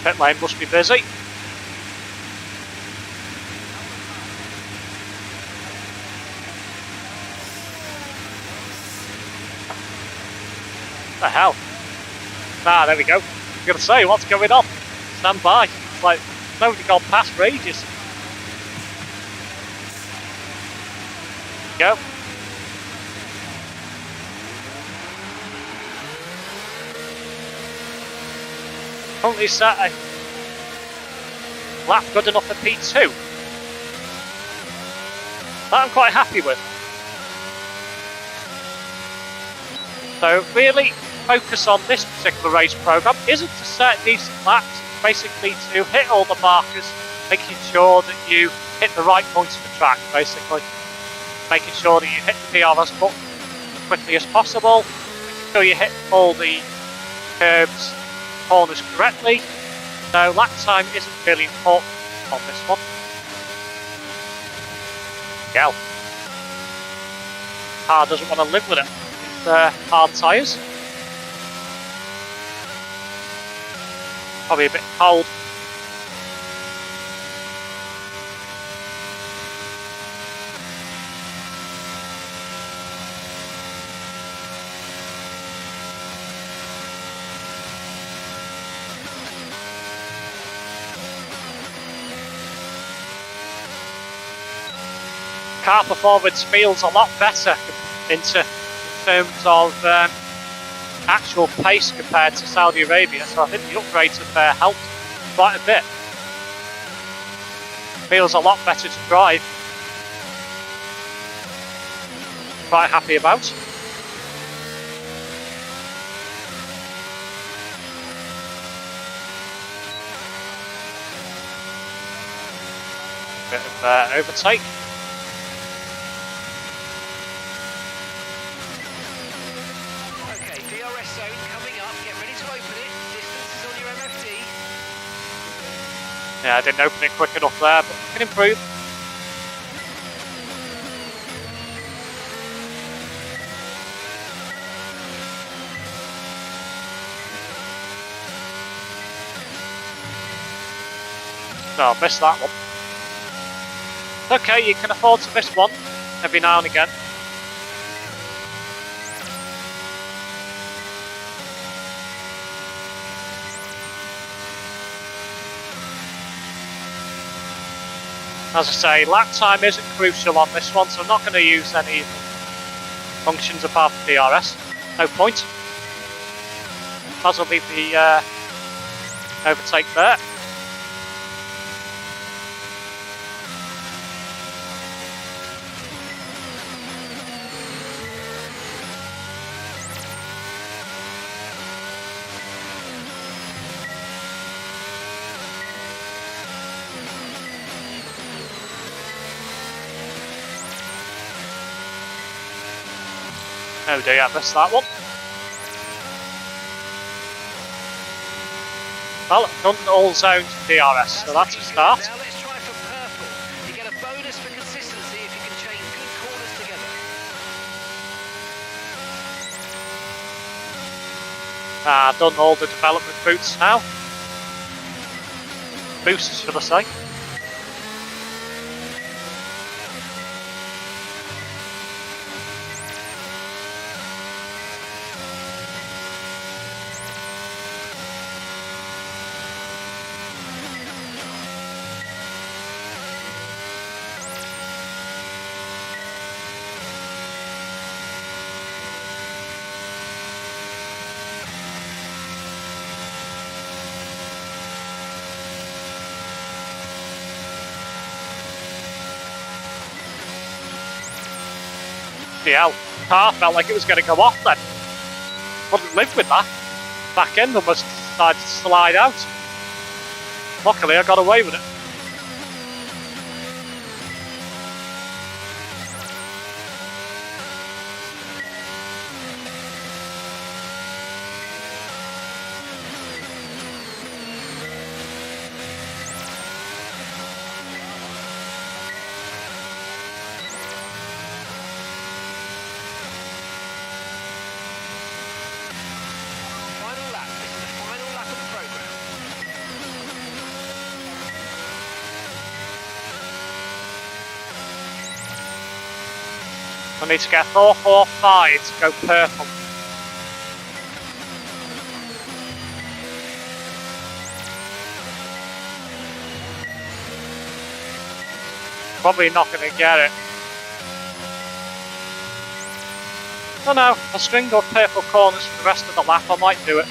Pit lane must be busy. What the hell? Ah, there we go. I'm gonna say, what's going on? Stand by. It's like nobody gone past for ages. Go. Currently set a lap good enough for P2. That I'm quite happy with. So really focus on this particular race programme isn't to set decent laps, it's basically to hit all the markers, making sure that you hit the right points of the track, basically. Making sure that you hit the PRS button as quickly as possible, making sure you hit all the curbs, corners correctly. So lap time isn't really important on this one. Go. Car doesn't want to live with it. It's hard tyres. Probably a bit cold. Car performance feels a lot better in terms of actual pace compared to Saudi Arabia, so I think the upgrades have helped quite a bit. Feels a lot better to drive. Quite happy about. Bit of overtake. Yeah, I didn't open it quick enough there, but I can improve. No, I missed that one. Okay, you can afford to miss one every now and again. As I say, lap time isn't crucial on this one, so I'm not going to use any functions apart from DRS. No point. Might as well leave the overtake there. Oh dear, I missed that one. Well, I've done all zones of DRS, so that's a start. Now let's try for purple. You get a bonus for consistency if you can chain good corners together. I've done all the development boots now. Boosts, should I say. The car felt like it was going to go off then. Couldn't live with that. Back end almost decided to slide out. Luckily I got away with it. Final lap. This is the final lap of the program. I need to get 445 to go purple. Probably not going to get it. Oh no, a string of purple corners for the rest of the lap, I might do it.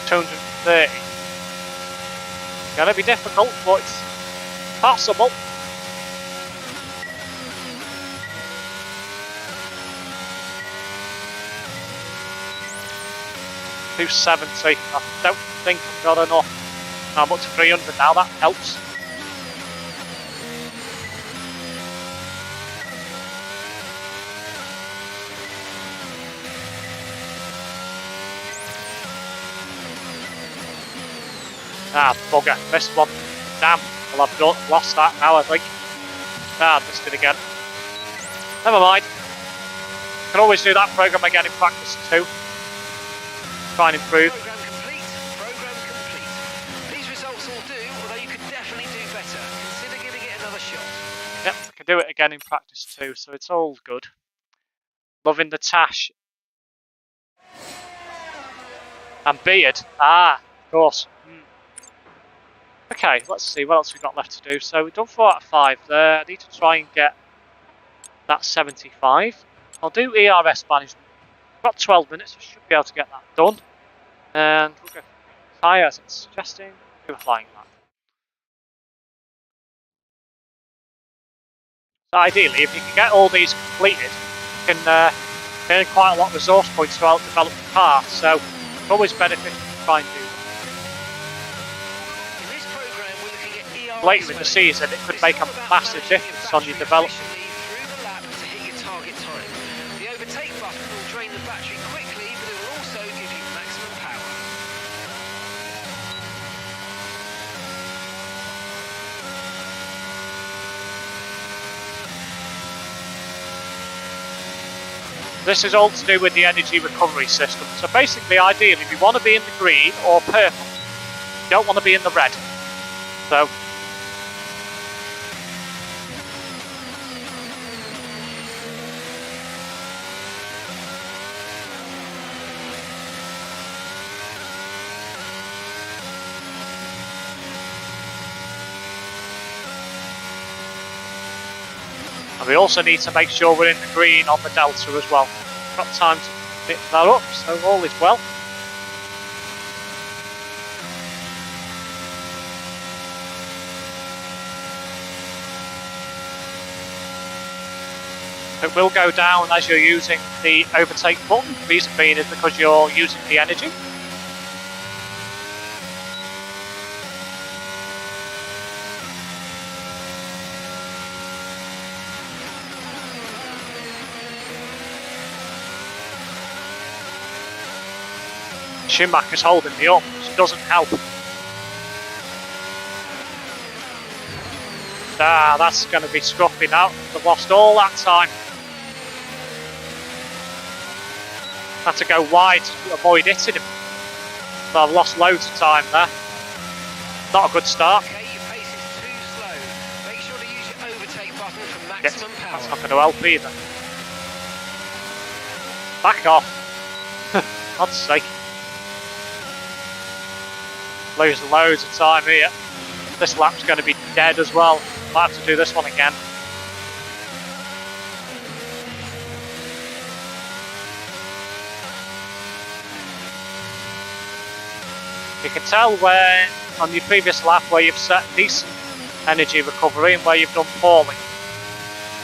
$230. Gonna be difficult, but it's possible. $270. I don't think I've got enough. I'm up to 300 now, that helps. Ah, bugger, missed one. Damn, well I've lost that now I think. Ah, missed it again. Never mind. Can always do that program again in practice too. Try and improve. Program complete. Program complete. These results all do, although you could definitely do better. Consider giving it another shot. Yep, I can do it again in practice too, so it's all good. Loving the tash. And beard. Ah, of course. Okay, let's see what else we've got left to do. So we've done 4 out of 5 there. I need to try and get that 75. I'll do ERS management. I've got 12 minutes, I should be able to get that done. And we'll go for higher as it's suggesting. Do a flying lap. So ideally, if you can get all these completed, you can earn quite a lot of resource points to help develop the car. So it's always beneficial to try and do that. Later in the season, it could make a massive difference on your development. Through the lap to hit your target time. The overtake button will drain the battery quickly, but it will also give you maximum power. This is all to do with the energy recovery system. So basically, ideally, we want to be in the green or purple. You don't want to be in the red. So We also need to make sure we're in the green on the Delta as well. Got time to pick that up, so all is well. It will go down as you're using the overtake button. The reason being is because you're using the energy. Schumacher's holding me up, which doesn't help. Ah, that's going to be scruffy now. I've lost all that time. Had to go wide to avoid hitting him. So I've lost loads of time there. Not a good start. Okay, your pace is too slow. Make sure to use your overtake button for maximum power. That's not going to help either. Back off. God's sake. Losing loads of time here. This lap's going to be dead as well. Might have to do this one again. You can tell where on your previous lap where you've set decent energy recovery and where you've done poorly.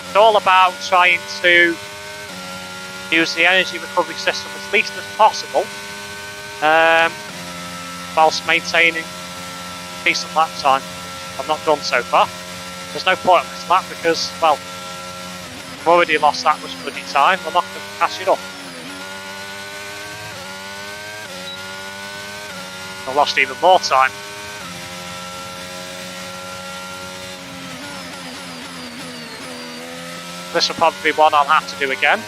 It's all about trying to use the energy recovery system as least as possible, whilst maintaining decent lap time. I've not done so far. There's no point on this lap because, well, I've already lost that much bloody time. I'm not going to catch it up. I lost even more time. This will probably be one I'll have to do again.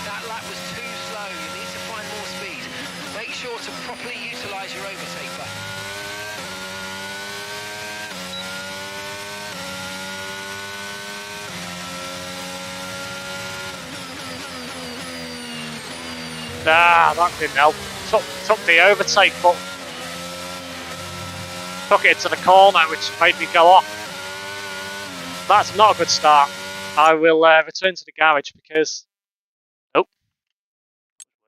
That lap was too slow. You need to find more speed. Make sure to properly utilise your overtake button. Nah, that didn't help. Took the overtake, but took it into the corner, which made me go off. That's not a good start. I will return to the garage because... Oh.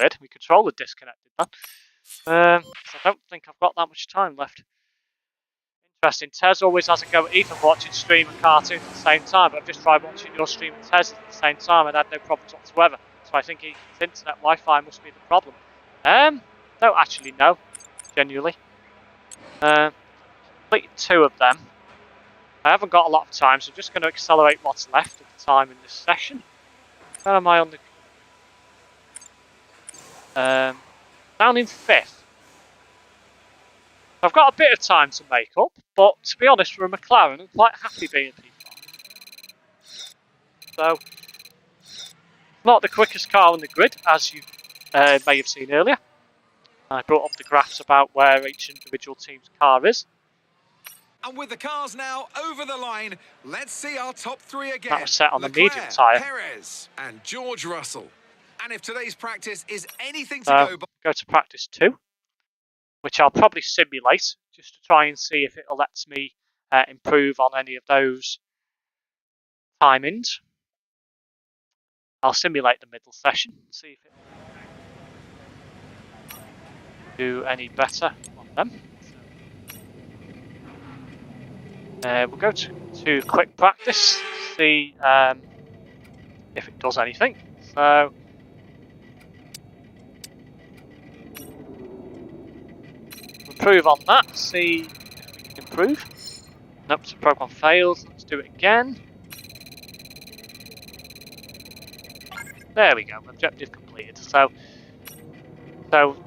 Weird, my controller disconnected then. So I don't think I've got that much time left. Interesting, Tez always has a go at Ethan watching stream and cartoons at the same time, but I've just tried watching your stream and Tez at the same time and had no problems whatsoever. So I think his internet Wi-Fi must be the problem. Don't actually know, genuinely. Completed 2 of them. I haven't got a lot of time, so I'm just going to accelerate what's left of the time in this session. Where am I on the... down in 5th. I've got a bit of time to make up, but to be honest, for a McLaren, I'm quite happy being P5. So, not the quickest car on the grid, as you may have seen earlier. I brought up the graphs about where each individual team's car is. And with the cars now over the line, let's see our top 3 again. That was set on the Leclerc, medium tyre. Perez and George Russell. And if today's practice is anything to go to practice 2, which I'll probably simulate, just to try and see if it'll let me improve on any of those timings. I'll simulate the middle session, see if it do any better on them. We'll go to quick practice, see if it does anything. So improve on that, see if we can improve. Nope, the program failed. Let's do it again. There we go, objective completed. So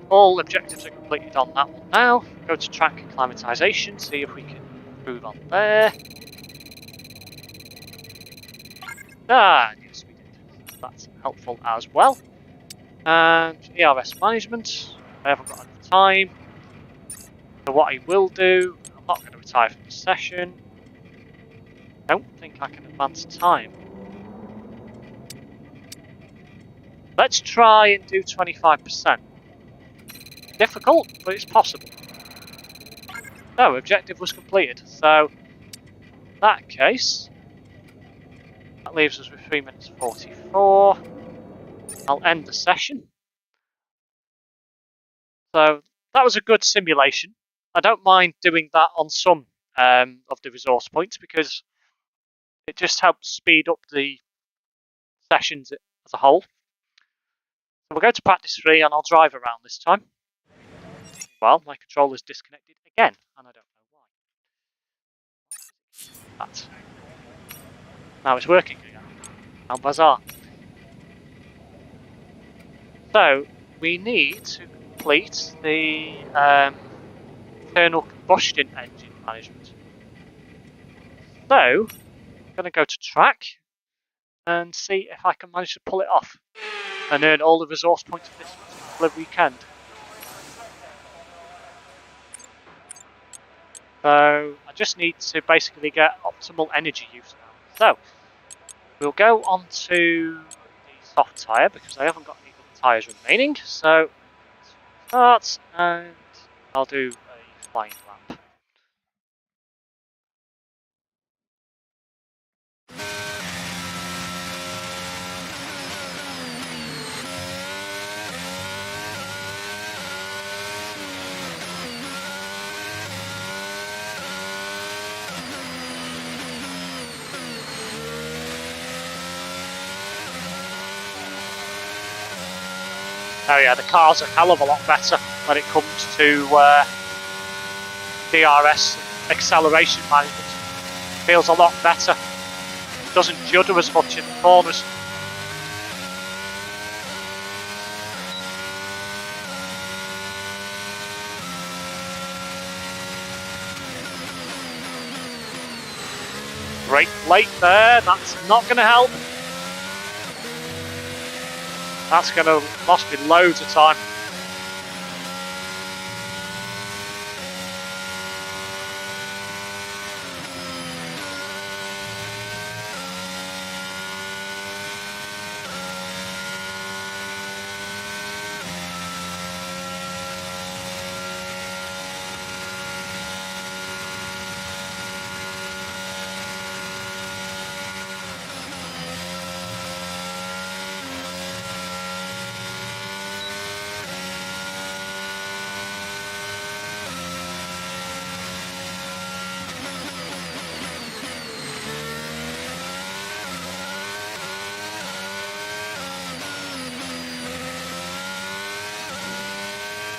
all objectives are completed on that one now. Go to track acclimatization, see if we can improve on there. Ah, yes we did. That's helpful as well. And ERS management, I haven't got enough time. So what I will do, I'll Not going to retire from the session. Don't think I can advance time. Let's try and do 25%. Difficult, but it's possible. No, objective was completed. So, in that case, that leaves us with 3 minutes 44. I'll end the session. So, that was a good simulation. I don't mind doing that on some of the resource points because it just helps speed up the sessions as a whole. So we'll go to practice 3 and I'll drive around this time. Well, my controller's disconnected again, and I don't know why. That. Now it's working again. How bizarre. So, we need to complete the internal combustion engine management. So, I'm going to go to track and see if I can manage to pull it off and earn all the resource points for this particular weekend. So I just need to basically get optimal energy use now. So we'll go on to the soft tyre because I haven't got any good tyres remaining. So start and I'll do a flying lap. Oh yeah, the car's a hell of a lot better when it comes to DRS acceleration management. Feels a lot better. Doesn't judder as much in the corners. Brake late there, that's not going to help. That's going to lost me loads of time.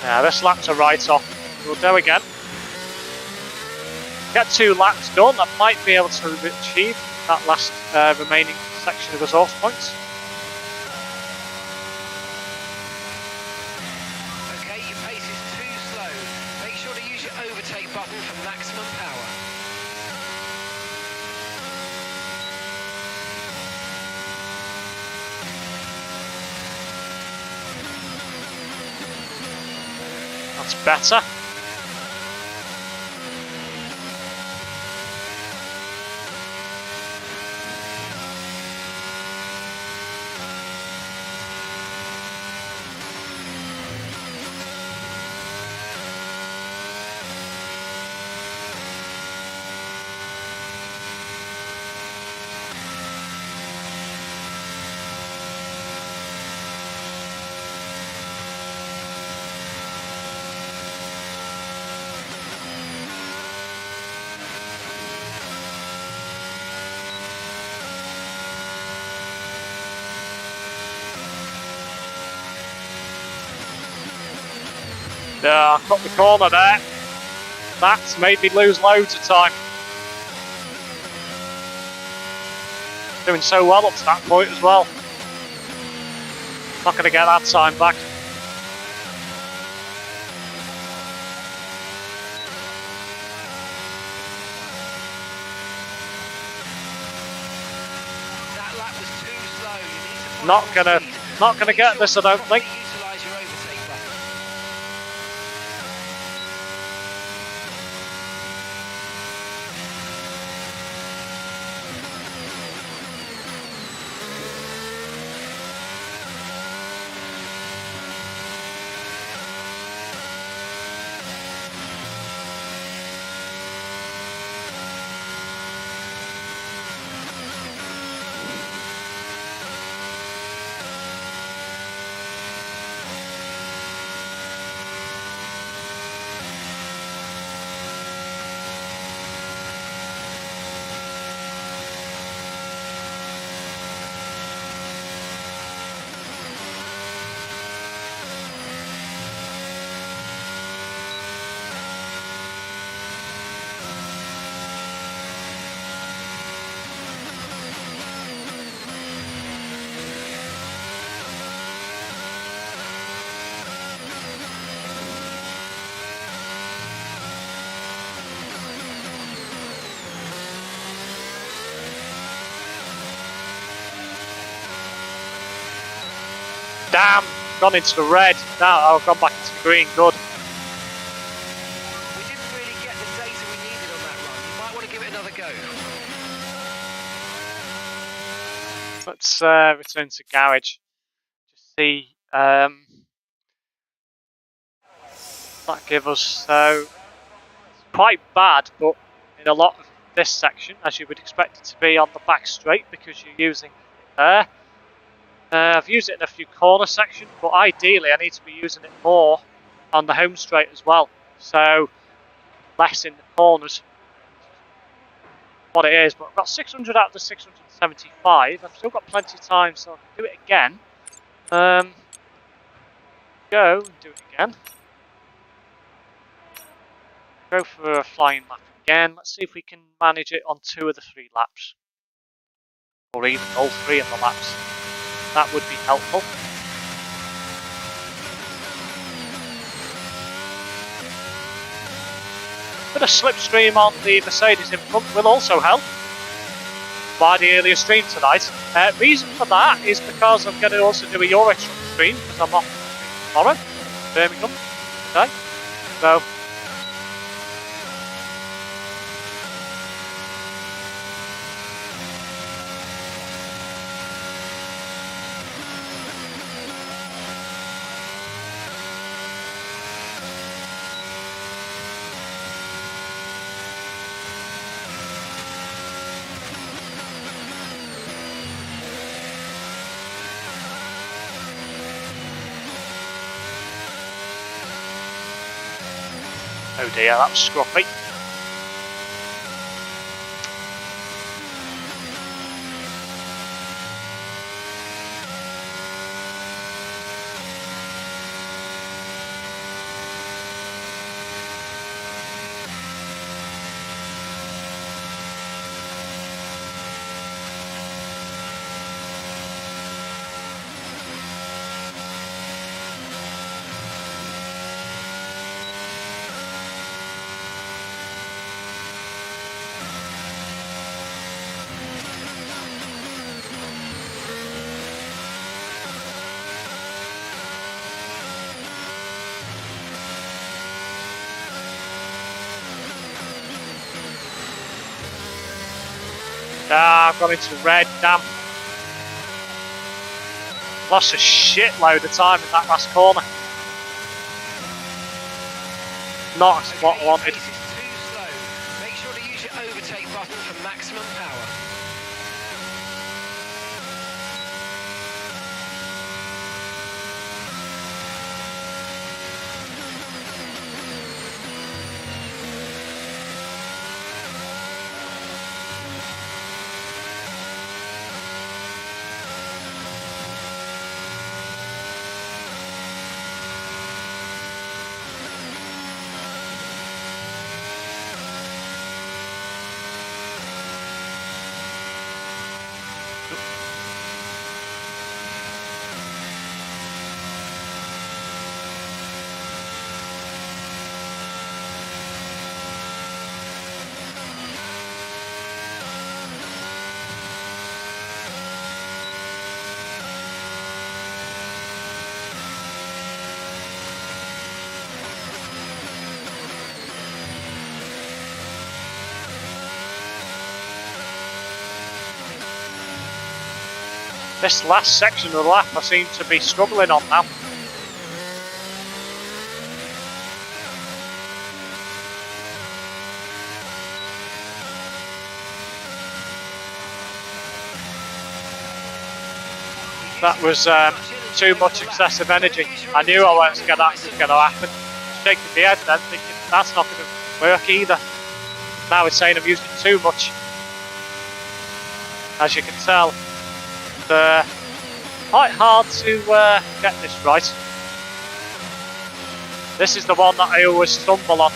Yeah, this lap's a write-off. We'll go again. Get 2 laps done, I might be able to achieve that last remaining section of resource points. Okay, your pace is too slow. Make sure to use your overtake button for maximum power. That's better. I cut the corner there. That's made me lose loads of time. Doing so well up to that point as well. Not going to get that time back. That lap was too slow. You need to find Not gonna get this, I don't think. Utilize your overtake button. Damn, gone into the red. Now I've gone back into the green. Good. We didn't really get the data we needed on that run. You might want to give it another go. Let's return to garage. Just see. That give us so quite bad, but in a lot of this section, as you would expect it to be on the back straight, because you're using it there. I've used it in a few corner sections, but ideally I need to be using it more on the home straight as well. So less in the corners. What it is, but I've got 600 out of the 675. I've still got plenty of time, so I can do it again. Go and do it again. Go for a flying lap again. Let's see if we can manage it on 2 of the 3 laps. Or even all 3 of the laps. That would be helpful. Bit of slipstream on the Mercedes in front will also help. By the earlier stream tonight. Reason for that is because I'm going to also do a Euro Truck stream, because I'm off tomorrow, Birmingham, today. So, oh dear, that was scruffy. Ah, I've gone into red, damn. Lost a shitload of time in that last corner. Not what I wanted. Pace is too slow. Make sure to use your overtake button for maximum power. This last section of the lap I seem to be struggling on now. That was too much excessive energy. I knew that was going to happen. Shaking my head then, thinking that's not going to work either. Now it's saying I'm using too much. As you can tell, it's quite hard to get this right. This is the one that I always stumble on.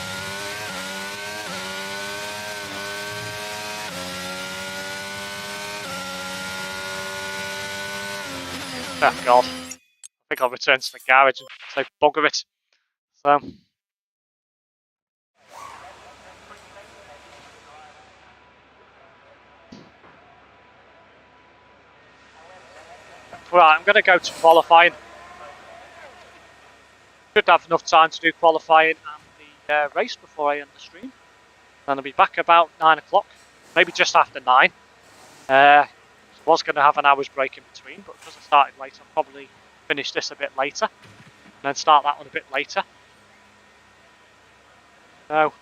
Oh god. I think I'll return to the garage and say bugger it. So. Right, I'm going to go to qualifying. Should have enough time to do qualifying and the race before I end the stream. And I'll be back about 9 o'clock, maybe just after 9. I was going to have an hour's break in between, but because I started late, I'll probably finish this a bit later and then start that one a bit later. So,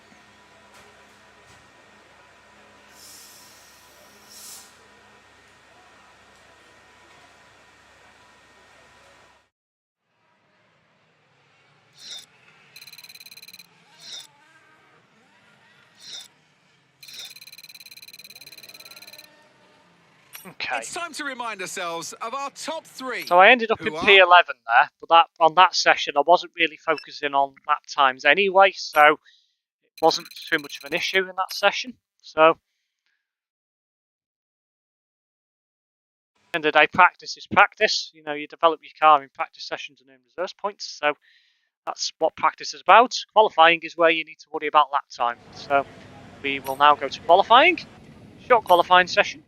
okay. It's time to remind ourselves of our top 3. So I ended up in Who are- P11 there, but that on that session I wasn't really focusing on lap times anyway, so it wasn't too much of an issue in that session. So, end of the day, practice is practice. You know, you develop your car in practice sessions and earn reserves points, so that's what practice is about. Qualifying is where you need to worry about lap time. So we will now go to qualifying. Short qualifying session.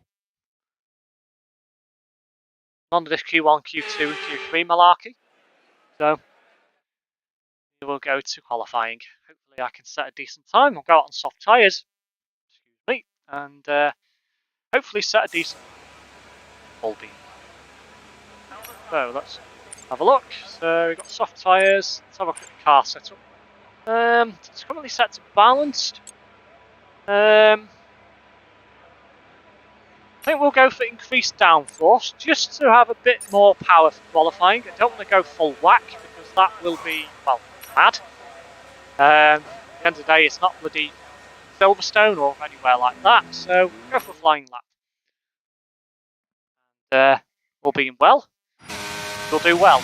None of this Q1, Q2 and Q3 malarkey. So we will go to qualifying. Hopefully I can set a decent time. I'll go out on soft tyres. Excuse me. And hopefully set a decent ball beam. So let's have a look. So we've got soft tyres. Let's have a look at the car setup. It's currently set to balanced. I think we'll go for increased downforce just to have a bit more power for qualifying. I don't want to go full whack because that will be, well, mad. At the end of the day, it's not bloody Silverstone or anywhere like that, so we'll go for flying lap. And all being well, we'll do well.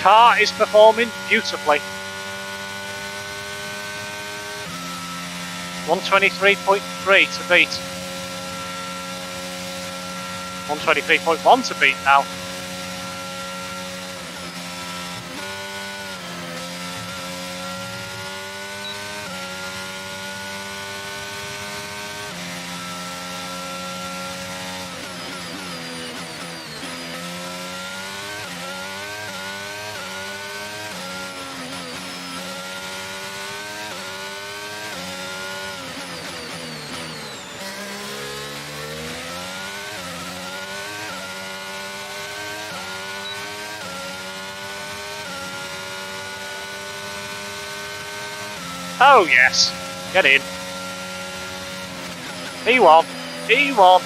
Car is performing beautifully. 123.3 to beat. 123.1 to beat now. Oh yes, get in. E1, E1.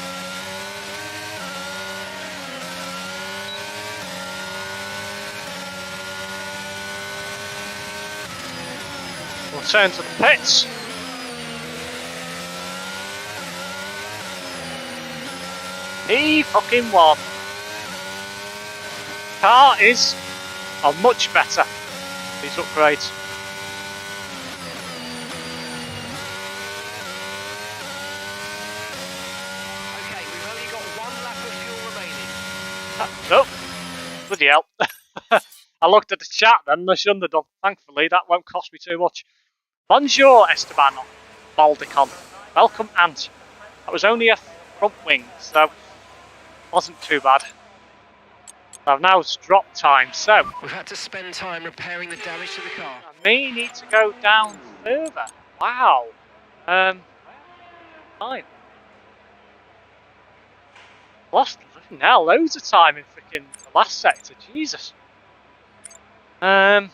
We'll turn to the pits. E1. Car is much better. These upgrades. Oh, bloody hell. I looked at the chat then and I shouldn't have done. Thankfully, that won't cost me too much. Bonjour, Esteban Baldicon. Welcome, Ant. That was only a front wing, so it wasn't too bad. I've now dropped time, so We've had to spend time repairing the damage to the car. I may need to go down further. Wow. Fine. Lost now loads of time in freaking the last sector. Jesus. Gone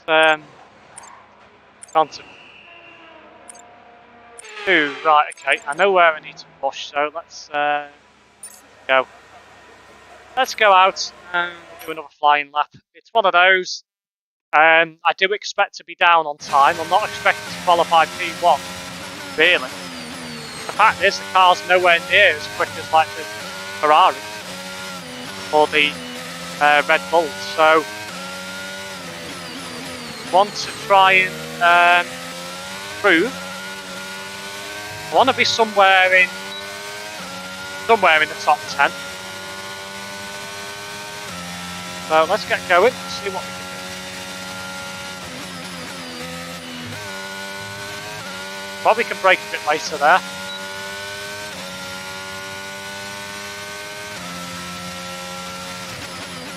to Ooh, right, okay. I know where I need to push, so let's go. Let's go out and do another flying lap. It's one of those. I do expect to be down on time. I'm not expecting to qualify P1, really. The fact is, the car's nowhere near as quick as like the Ferrari or the Red Bulls. So, want to try and prove. I want to be somewhere in the top 10. So let's get going and see what we can do. Probably can brake a bit later there.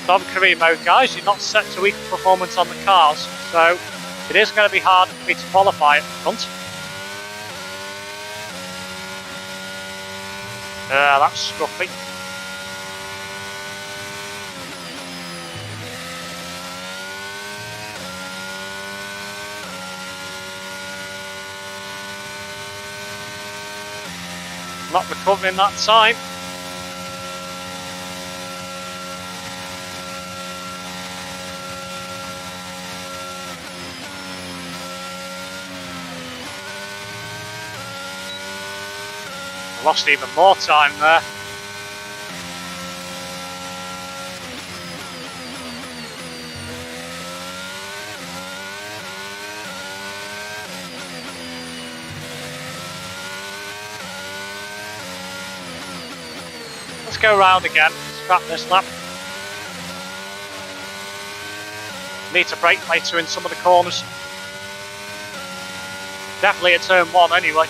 So on career mode, guys, you're not set to equal performance on the cars, so it is going to be harder for me to qualify at the front. That's scruffy. Not recovering that time. Lost even more time there. Let's go around again, scrap this lap. Need to brake later in some of the corners. Definitely at turn 1 anyway.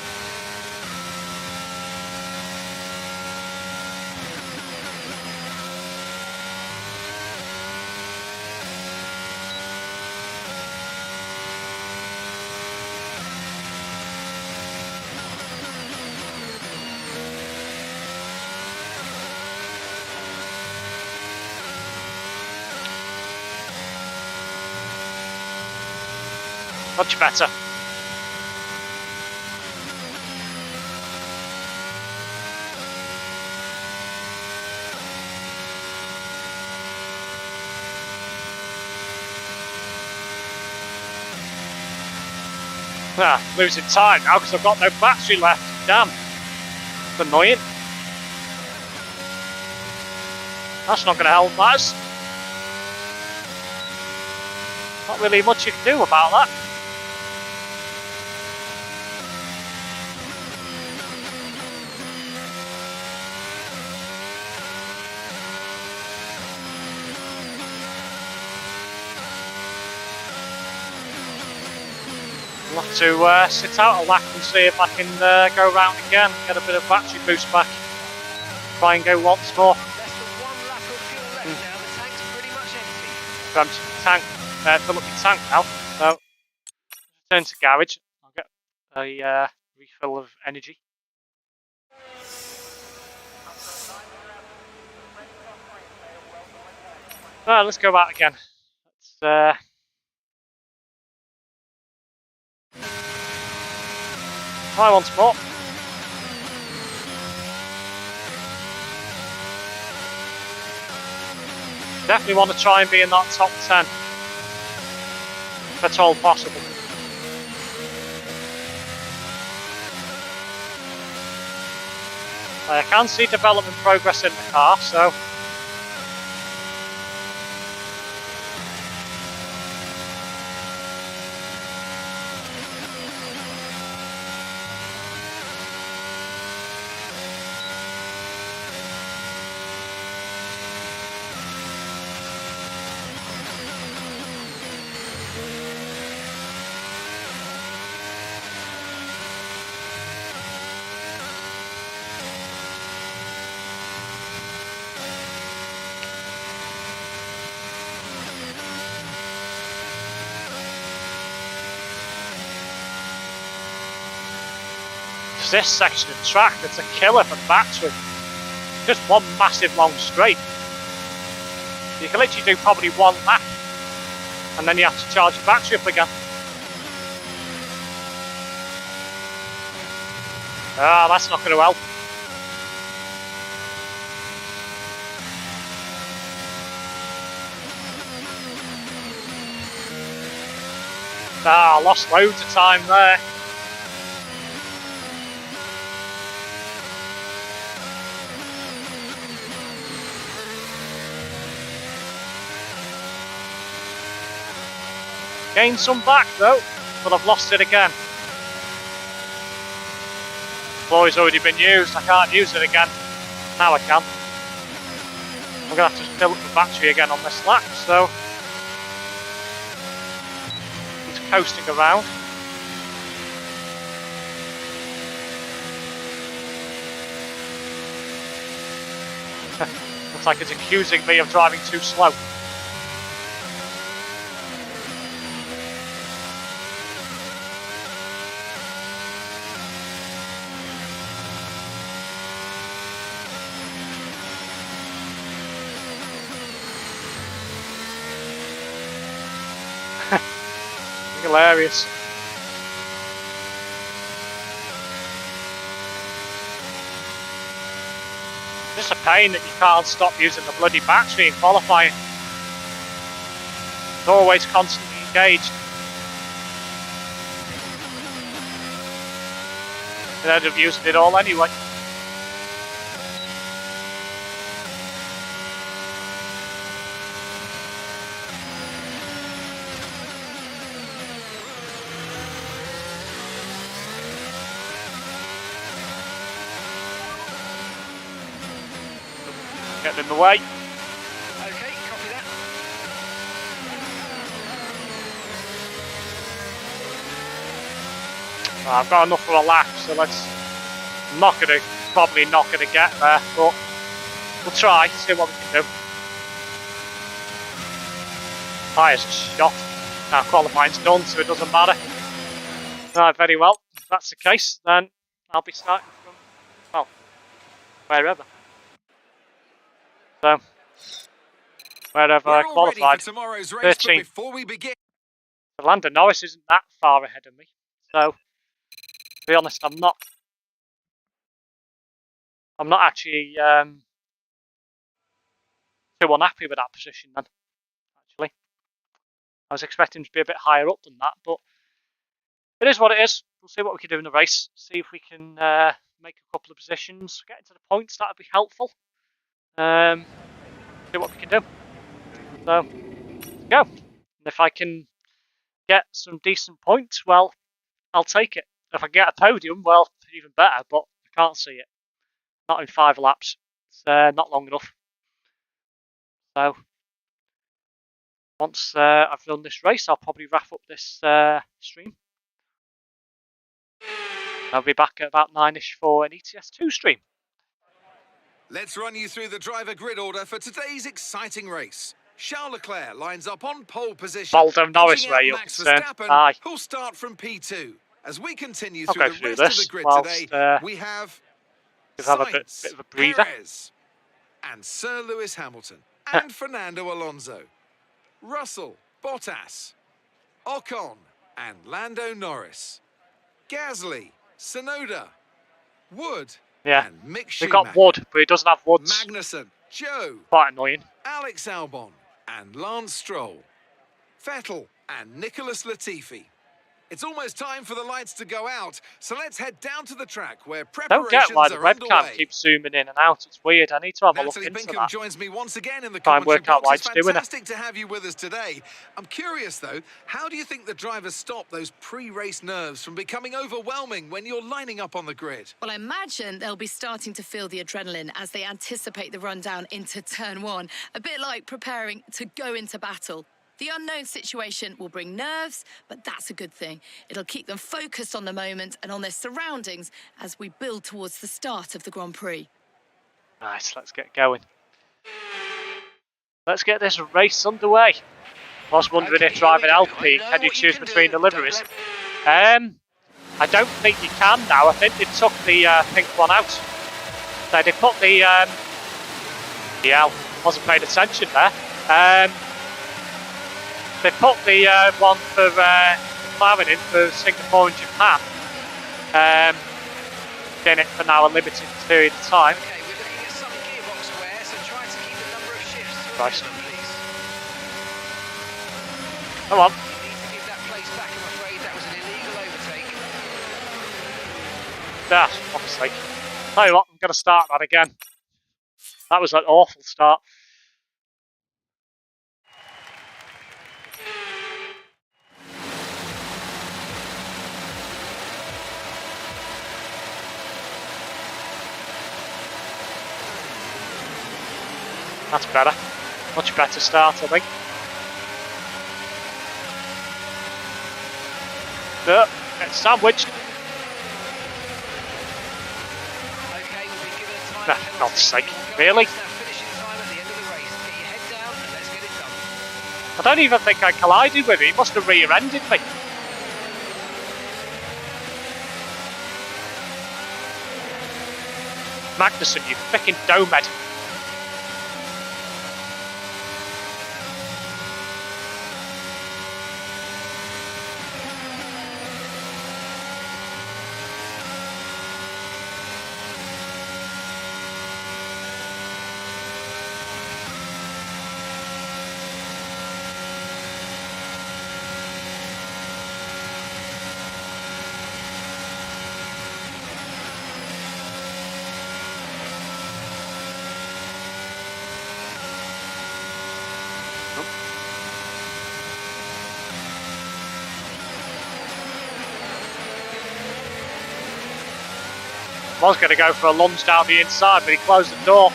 Much better. Losing time now because I've got no battery left. Damn. It's annoying. That's not going to help matters. Not really much you can do about that. I'll have to sit out a lap and see if I can go round again, get a bit of battery boost back, try and go once more. Less than 1 lap of fuel left now, the tank's pretty much empty. Empty the tank, fill up the tank now. So, return to garage. I'll get a refill of energy. Let's go back again. Let's try once more. Definitely want to try and be in that top 10 if at all possible. I can see development progress in the car, so this section of track that's a killer for the battery. Just one massive long straight. You can literally do probably 1 lap and then you have to charge the battery up again. Ah, that's not going to help. Ah, lost loads of time there. Gained some back though, but I've lost it again. Floor's already been used, I can't use it again. Now I can. I'm going to have to fill up the battery again on this lap, so it's coasting around. Looks like it's accusing me of driving too slow. Hilarious. Just a pain that you can't stop using the bloody battery in qualifying. It's always constantly engaged. I end up using it all anyway. Getting in the way. Okay, copy that. I've got enough for a lap, so I'm probably not gonna get there, but we'll try, see what we can do. Highest shot. Now qualifying's done, so it doesn't matter. Right, very well. If that's the case, then I'll be starting from, well, wherever. So, wherever I qualified, for tomorrow's race, 13. but before we begin, Lando Norris isn't that far ahead of me, so to be honest, I'm not actually too unhappy with that position then. Actually, I was expecting to be a bit higher up than that, but it is what it is. We'll see what we can do in the race. See if we can make a couple of positions, get into the points. That would be helpful. See what we can do. So, go. And if I can get some decent points, well, I'll take it. If I get a podium, well, even better, but I can't see it. Not in 5 laps. It's not long enough. So, once I've done this race, I'll probably wrap up this stream. I'll be back at about 9ish for an ETS2 stream. let's run you through the driver grid order for today's exciting race. Charles Leclerc lines up on pole position. Lando Norris, edging where out you're Max concerned. Verstappen, Aye. who'll start from P2. As we continue I'll through go the through rest of this the grid whilst, today, we have have a bit Sainz, of a breather. Perez, and Sir Lewis Hamilton, and Fernando Alonso, Russell, Bottas, Ocon, and Lando Norris, Gasly, Tsunoda, Wood, Yeah, and Mick we've Schumacher, got Wood, but he doesn't have Woods. Magnussen, Joe, Quite annoying. Alex Albon, and Lance Stroll, Vettel, and Nicholas Latifi. It's almost time for the lights to go out, so let's head down to the track where Don't preparations get why the are webcam underway. keeps zooming in and out. It's weird. I need to have a look Natalie into Binkham that. joins me once again in the Try and commentary work out box. why It's it's doing it. fantastic to have you with us today. I'm curious though, how do you think the drivers stop those pre-race nerves from becoming overwhelming when you're lining up on the grid? Well, I imagine they'll be starting to feel the adrenaline as they anticipate the rundown into turn 1, a bit like preparing to go into battle. The unknown situation will bring nerves, but that's a good thing. It'll keep them focused on the moment and on their surroundings as we build towards the start of the Grand Prix. Nice, let's get going. Let's get this race underway. I was wondering if driving LP, can you choose between the liveries? I don't think you can now. I think they took the pink one out. So they put the yeah, wasn't paying attention there. They put the one for McLaren in for Singapore and Japan. in it for now a limited period of time. Okay, we're looking at some gearbox wear, so try to keep the number of shifts to a Christ. minimum, please. Come on. You need to give that place back, I'm afraid. That was an illegal overtake. There, obviously. Tell you what, I'm going to start that again. That was an awful start. That's better. Much better start, I think. It's sandwiched. Okay, we've been given a time Nah, penalty. God's sake. You've got Really? now finishing time at the end of the race. Get your head down and let's get it done. I don't even think I collided with it. He must have rear-ended me. Magnussen, you frickin' domed. I was going to go for a lunge down the inside, but he closed the door.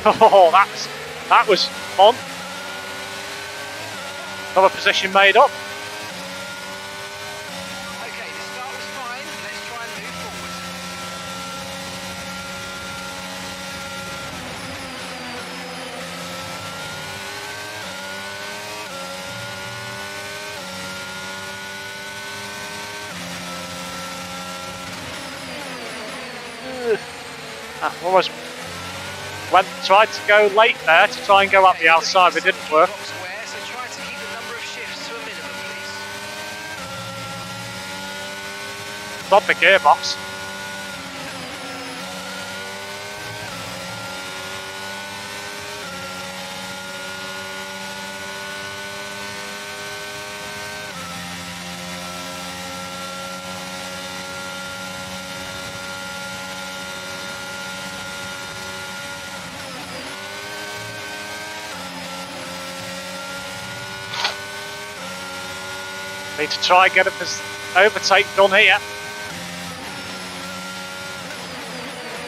Oh, that was fun. Another position made up. Okay, the start was fine. Let's try and move forward. Almost tried to go late there to try and go up the outside, but it didn't work. Gearbox wear, so try to keep the number of shifts to a minimum, please. Stop the gearbox. Need to try and get this overtake done here.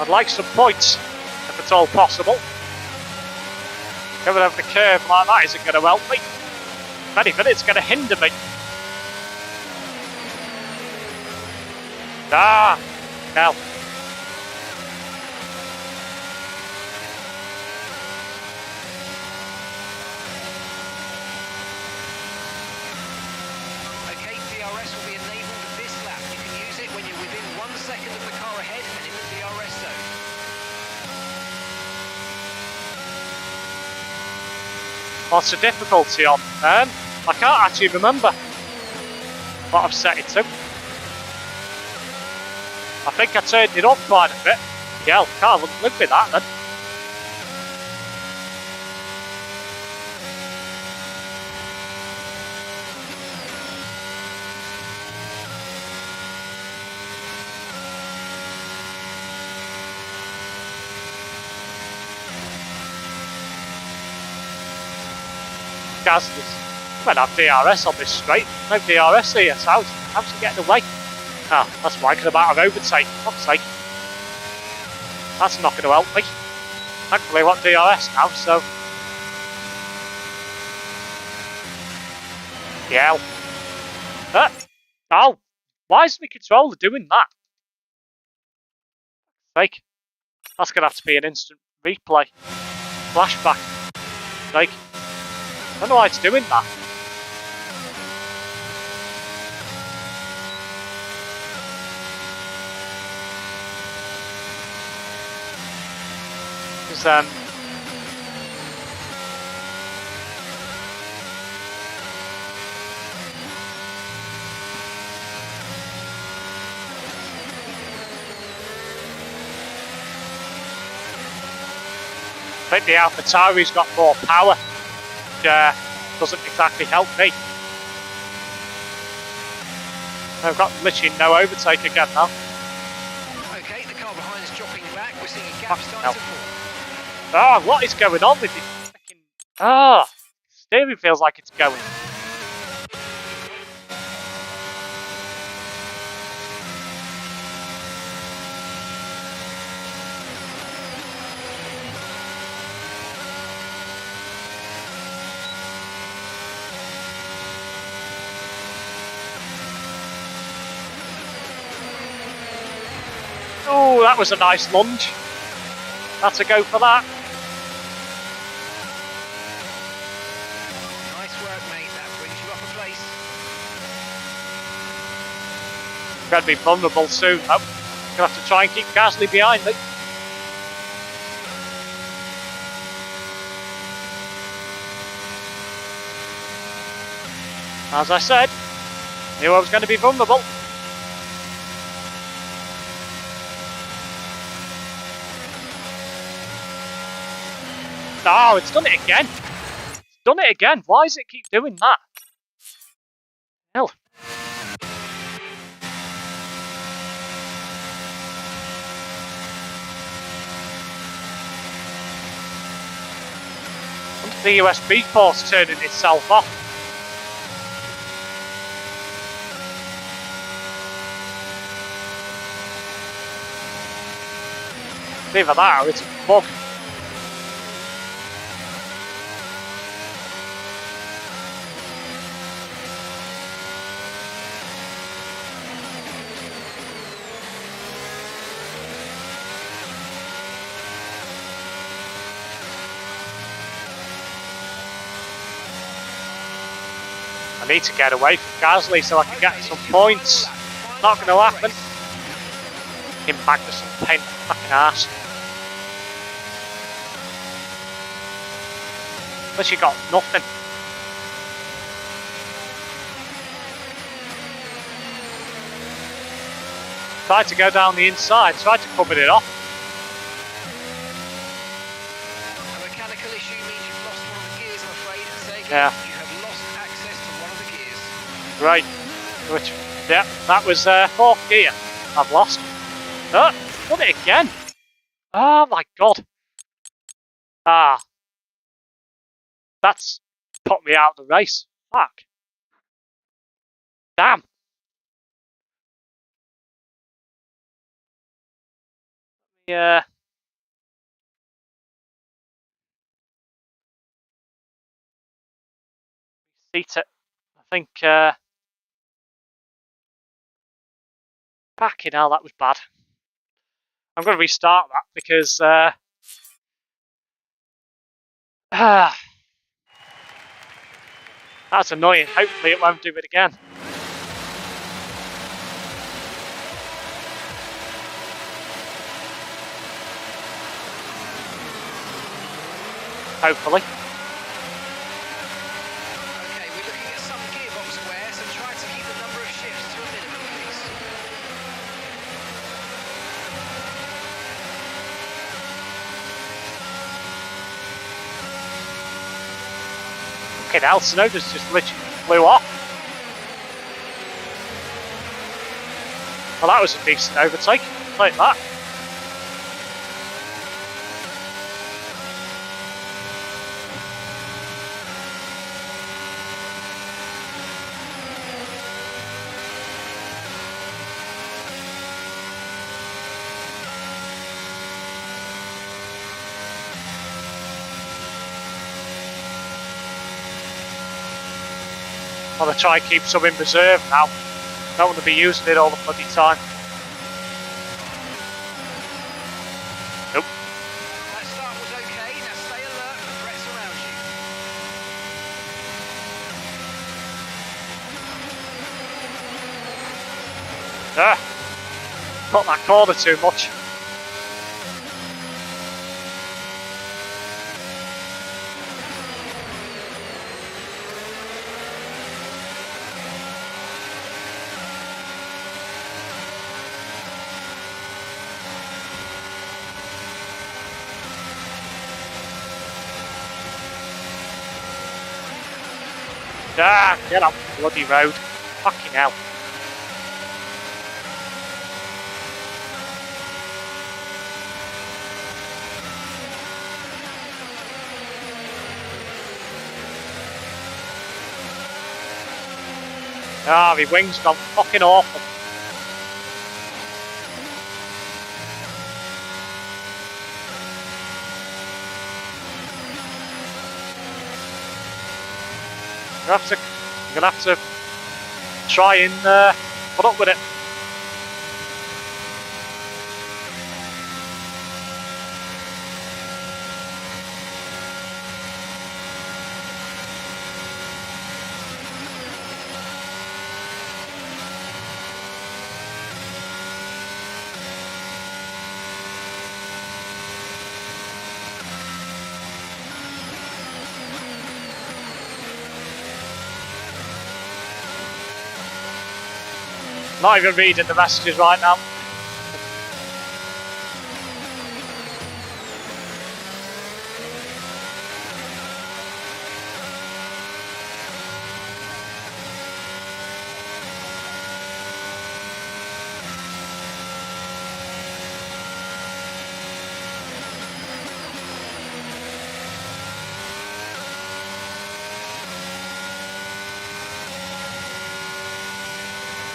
I'd like some points, if at all possible. Coming over the curve like that isn't going to help me. If anything, it's going to hinder me. Ah! Hell. Okay, DRS will be enabled this lap. You can use it when you're within 1 second of the car ahead and in the DRS zone. What's the difficulty on? I can't actually remember what I've set it to. I think I turned it up quite a bit. Yeah, can't live with that then. Gaz, I might have DRS on this straight. No DRS here, so how's he getting away? Ah, that's why, because I'm out of overtake. For fuck's sake. That's not going to help me. Thankfully I want DRS now, so... Yeah. Oh! Why is my controller doing that? Like, that's going to have to be an instant replay. Flashback. Like, I don't know why it's doing that. Because, think the AlphaTauri's got more power, which doesn't exactly help me. I've got literally no overtake again now. Okay, the car behind is dropping back. We're seeing a gap starting to form. Oh, what is going on with this freaking... Ah, steering feels like it's going. Oh, that was a nice lunge. That's a go for that. Nice work, mate. That brings you up a place. I'm going to be vulnerable soon. Oh, going to have to try and keep Gasly behind me. As I said, knew I was going to be vulnerable. Oh, it's done it again. It's done it again. Why does it keep doing that? Hell. The USB port's turning itself off. Either that or it's a bug. I need to get away from Gasly so I can get some points. Not going to happen. Him Magnussen, pain in the fucking ass. Unless you got nothing. Tried to go down the inside, tried to cover it off. A mechanical issue means you've lost one of the gears, I'm afraid. Sega, Yeah. you have lost access to one of the gears. Right. Which, yeah, that was fourth gear I've lost. Oh, done it again. Oh my god. Ah. That's put me out of the race. Fuck. Damn. Yeah. Seat it. I think fucking hell, that was bad. I'm going to restart that because that's annoying. Hopefully it won't do it again. Hopefully. Okay, we're looking at some gearbox wear, so try to keep the number of shifts to a minimum, please. Fucking hell, Tsunoda's just literally flew off. Well, that was a decent overtake. Like that. I'm going to try and keep some in reserve now. Don't want to be using it all the bloody time. Nope. That start was okay, now stay alert for threats around you. Got that corner too much. Ah, get off the bloody road. Fucking hell. Ah, my wing's gone fucking awful. You're gonna have to try and put up with it. Not even reading the messages right now.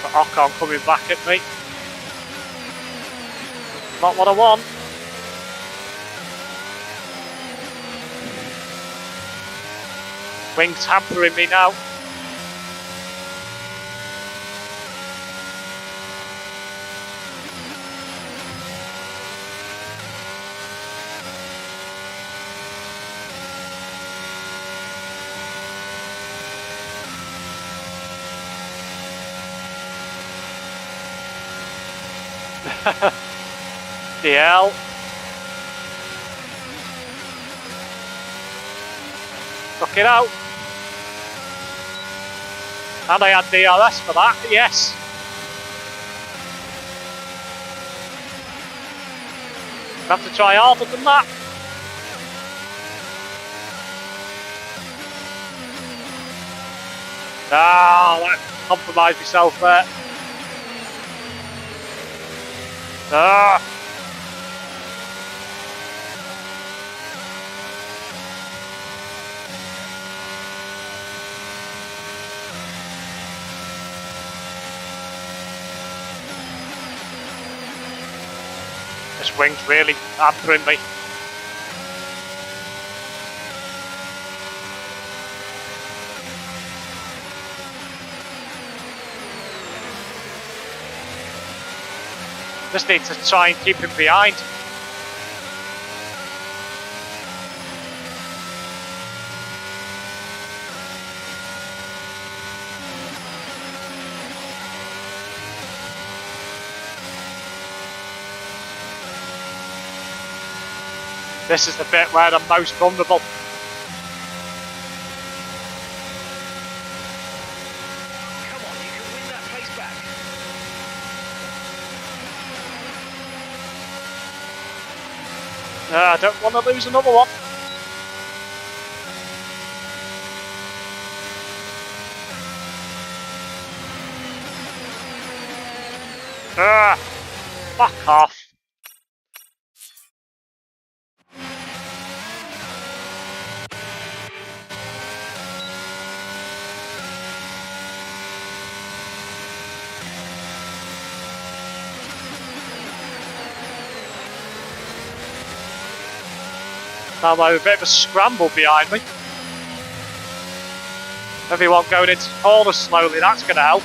But Ocon coming back at me. Not what I want. Wings hampering me now. DL. Knock it out. And I had DRS for that, yes. Have to try harder than that. Ah, that compromised myself there. Ah. This wing's really hampering me. Just need to try and keep him behind. This is the bit where I'm most vulnerable. Come on, you can win that place back. I don't want to lose another one. Fuck off. Now I have a bit of a scramble behind me. Everyone going into corners slowly, that's going to help.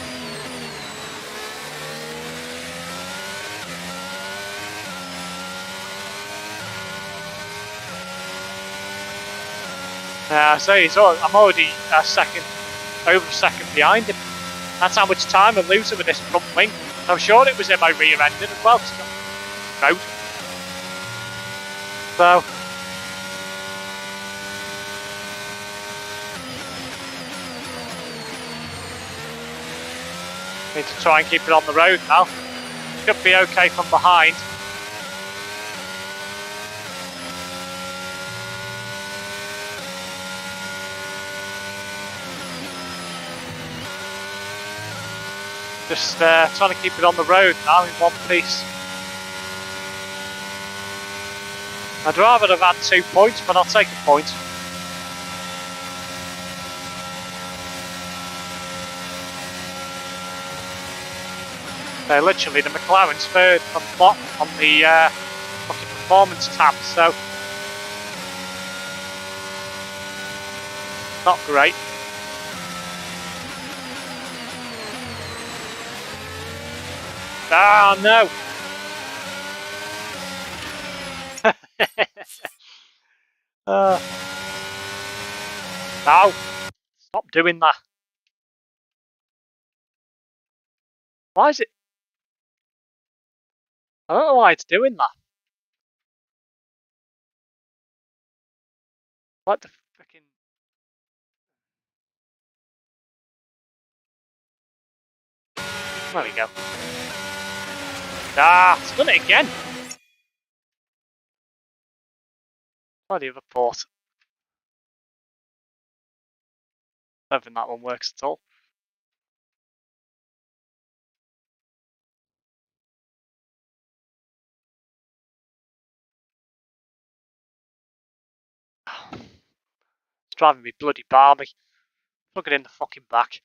I'm already over a second behind him. That's how much time I'm losing with this front wing. I'm sure it was in my rear ending as well. Road. So. Need to try and keep it on the road now. Should be okay from behind. Just trying to keep it on the road now in one piece. I'd rather have had 2 points, but I'll take a point. Literally, the McLaren's third from the bottom on the fucking performance tab, so not great. Ah, no! No! Stop doing that. Why is it? I don't know why it's doing that. What the freaking... There we go. Ah, it's done it again. Try the other port. I don't think that one works at all. It's driving me bloody barmy. Plug it in the fucking back.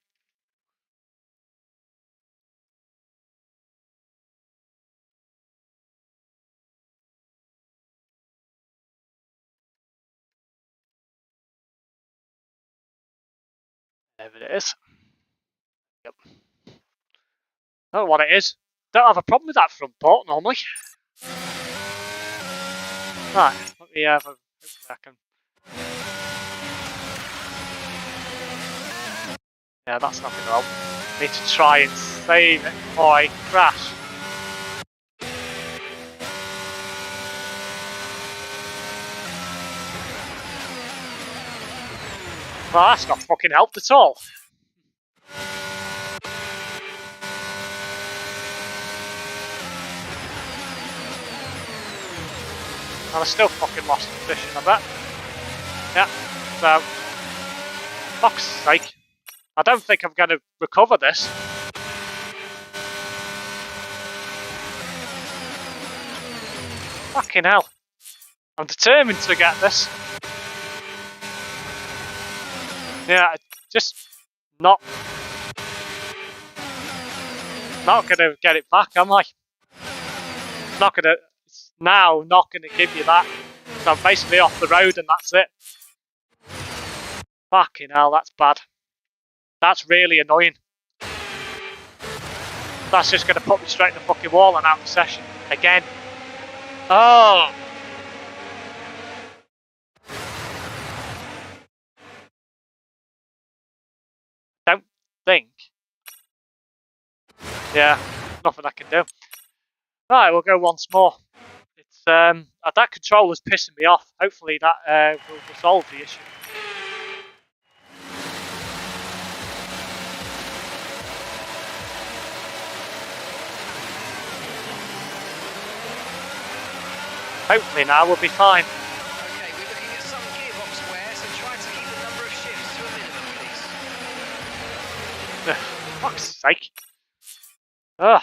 There it is. Yep. I don't know what it is. Don't have a problem with that front port normally. Right, let me have a... Hopefully I can... Yeah, that's not going to help. Need to try and save it before I crash. Well, that's not fucking helped at all. And I still fucking lost position, I bet. Yeah, so... Fuck's sake. I don't think I'm going to recover this. Fucking hell. I'm determined to get this. Yeah, just not gonna get it back, am I? Not gonna. It's now not gonna give you that. So I'm basically off the road and that's it. Fucking hell, that's bad. That's really annoying. That's just gonna put me straight in the fucking wall and out of the session again. Oh. Don't think. Yeah, nothing I can do. Right, we'll go once more. It's that controller's pissing me off. Hopefully that will resolve the issue. Hopefully now we'll be fine. Okay, we're looking at some gearbox wear, so try to keep the number of shifts to a minimum, please. Fuck's sake. Ugh.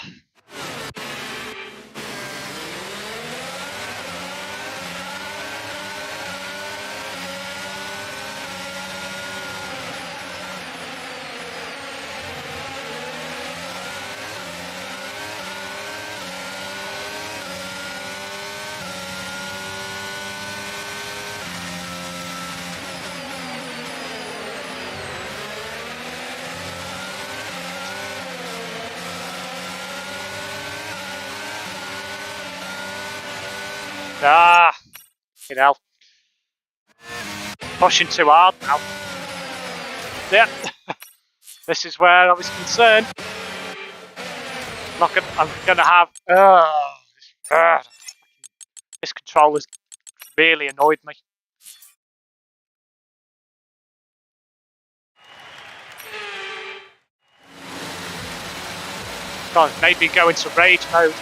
Ah, you know, pushing too hard now. Yeah, this is where I was concerned. I'm gonna have. This controller's really annoyed me. God, maybe go into rage mode.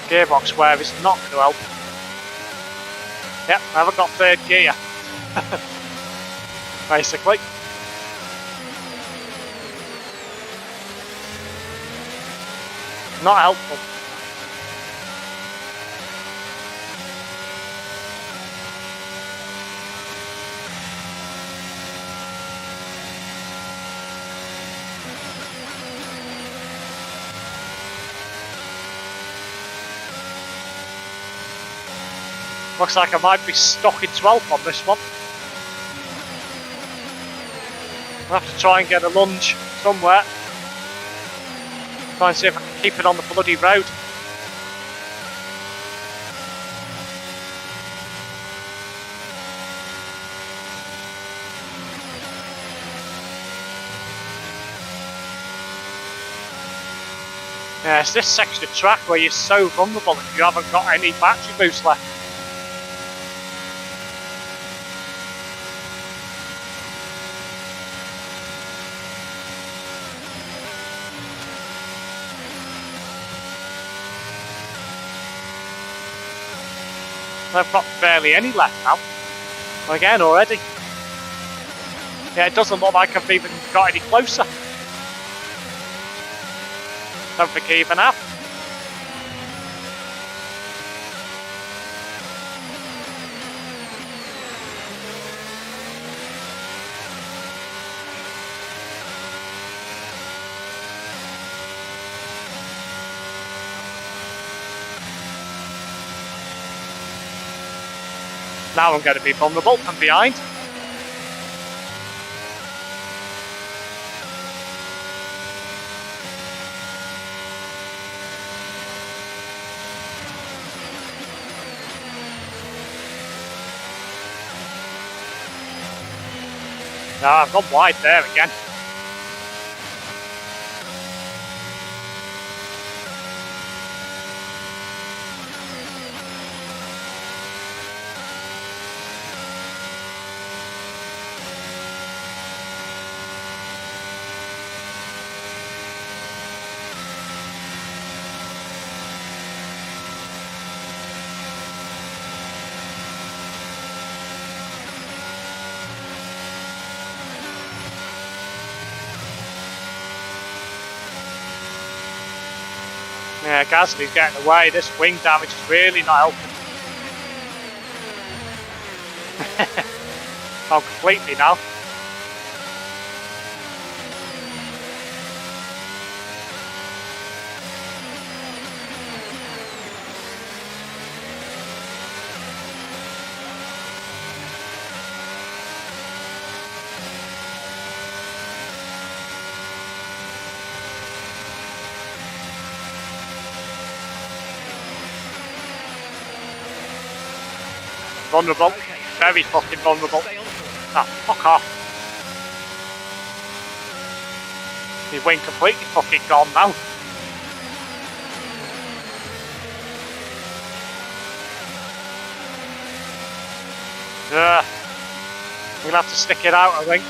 gearbox wear is not going to help. Yep, I haven't got third gear. Basically. Not helpful. Looks like I might be stuck in 12th on this one. I'll have to try and get a lunge somewhere. Try and see if I can keep it on the bloody road. Yeah, it's this section of track where you're so vulnerable if you haven't got any battery boost left. I've got barely any left now. Again, already. Yeah, it doesn't look like I've even got any closer. Don't think I even have. Now I'm going to be vulnerable from behind. No, I've gone wide there again. Yeah, Gasly's getting away. This wing damage is really not helping. Oh, completely now. Vulnerable. Very fucking vulnerable. Ah, fuck off. His wing completely fucking gone now. We'll have to stick it out, I think.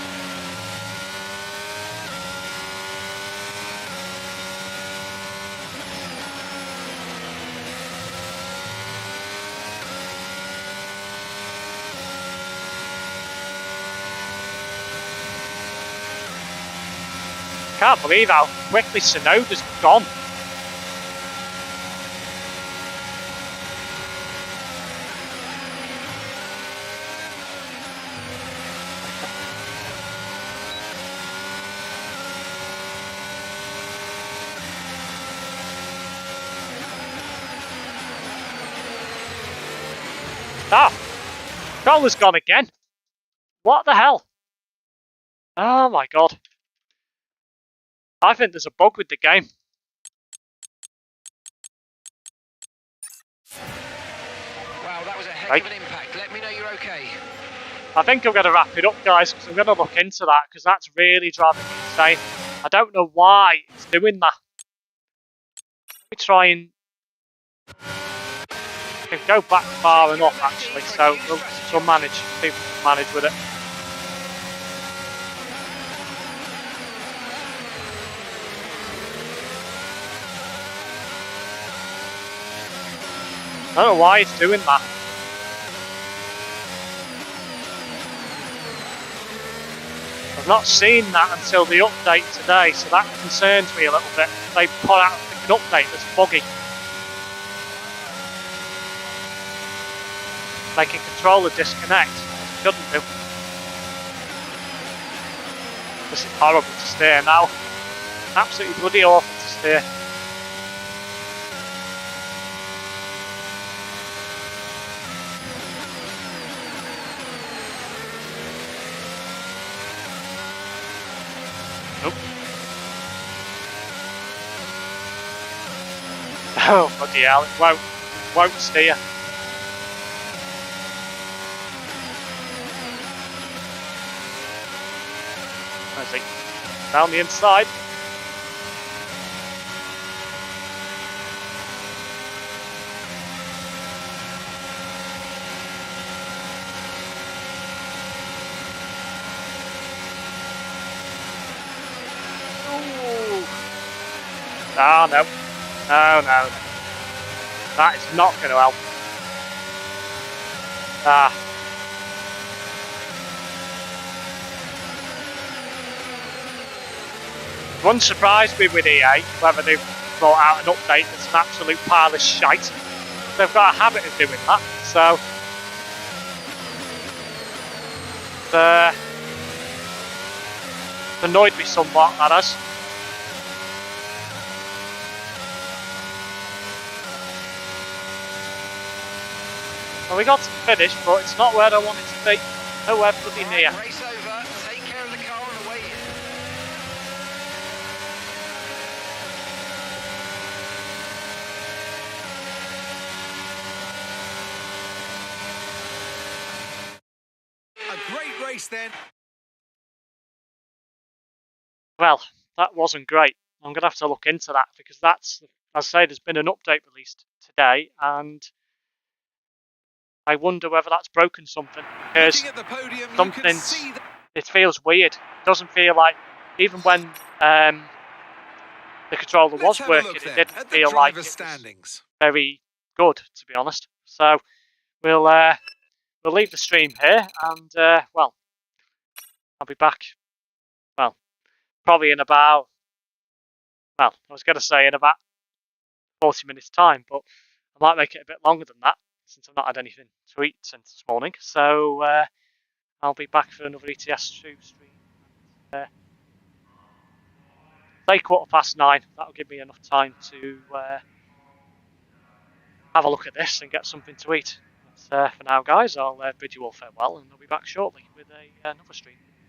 Can't believe how quickly Sonoda's gone. Ah! Goal has gone again. What the hell? Oh my god. I think there's a bug with the game. Wow, that was a heck of an impact. Let me know you're okay. I think I'm going to wrap it up, guys, because I'm going to look into that, because that's really driving me insane. I don't know why it's doing that. Let me try and... I can go back far enough, actually, so we'll manage. See if we can manage with it. I don't know why it's doing that. I've not seen that until the update today, so that concerns me a little bit. They put out an update that's buggy, making controller disconnect. Shouldn't do. This is horrible to steer now. Absolutely bloody awful to steer. Nope. Oh bloody hell! It won't steer. Where's he? Down the inside. Ooh. Oh no. Oh no. That is not going to help. Ah. One surprised me with EA, whether they've brought out an update that's an absolute pile of shite. They've got a habit of doing that, so it's annoyed me somewhat, that has. Well, we got to the finish, but it's not where I want it to be. Nowhere bloody near. Race over. Take care of the car on the way in. A great race then. Well, that wasn't great. I'm going to have to look into that because that's, as I say, there's been an update released today and I wonder whether that's broken something because Looking at the podium, you can something's, see that it feels weird. It doesn't feel like, even when the controller Let's was have a look working, it then didn't at the feel like it driver's was standings. very good, to be honest. So we'll leave the stream here and well, I'll be back, well, probably in about, well, I was going to say in about 40 minutes time, but I might make it a bit longer than that since I've not had anything to eat since this morning. So I'll be back for another ETS2 stream. Say 9:15. That'll give me enough time to have a look at this and get something to eat. But for now, guys, I'll bid you all farewell and I'll be back shortly with another stream.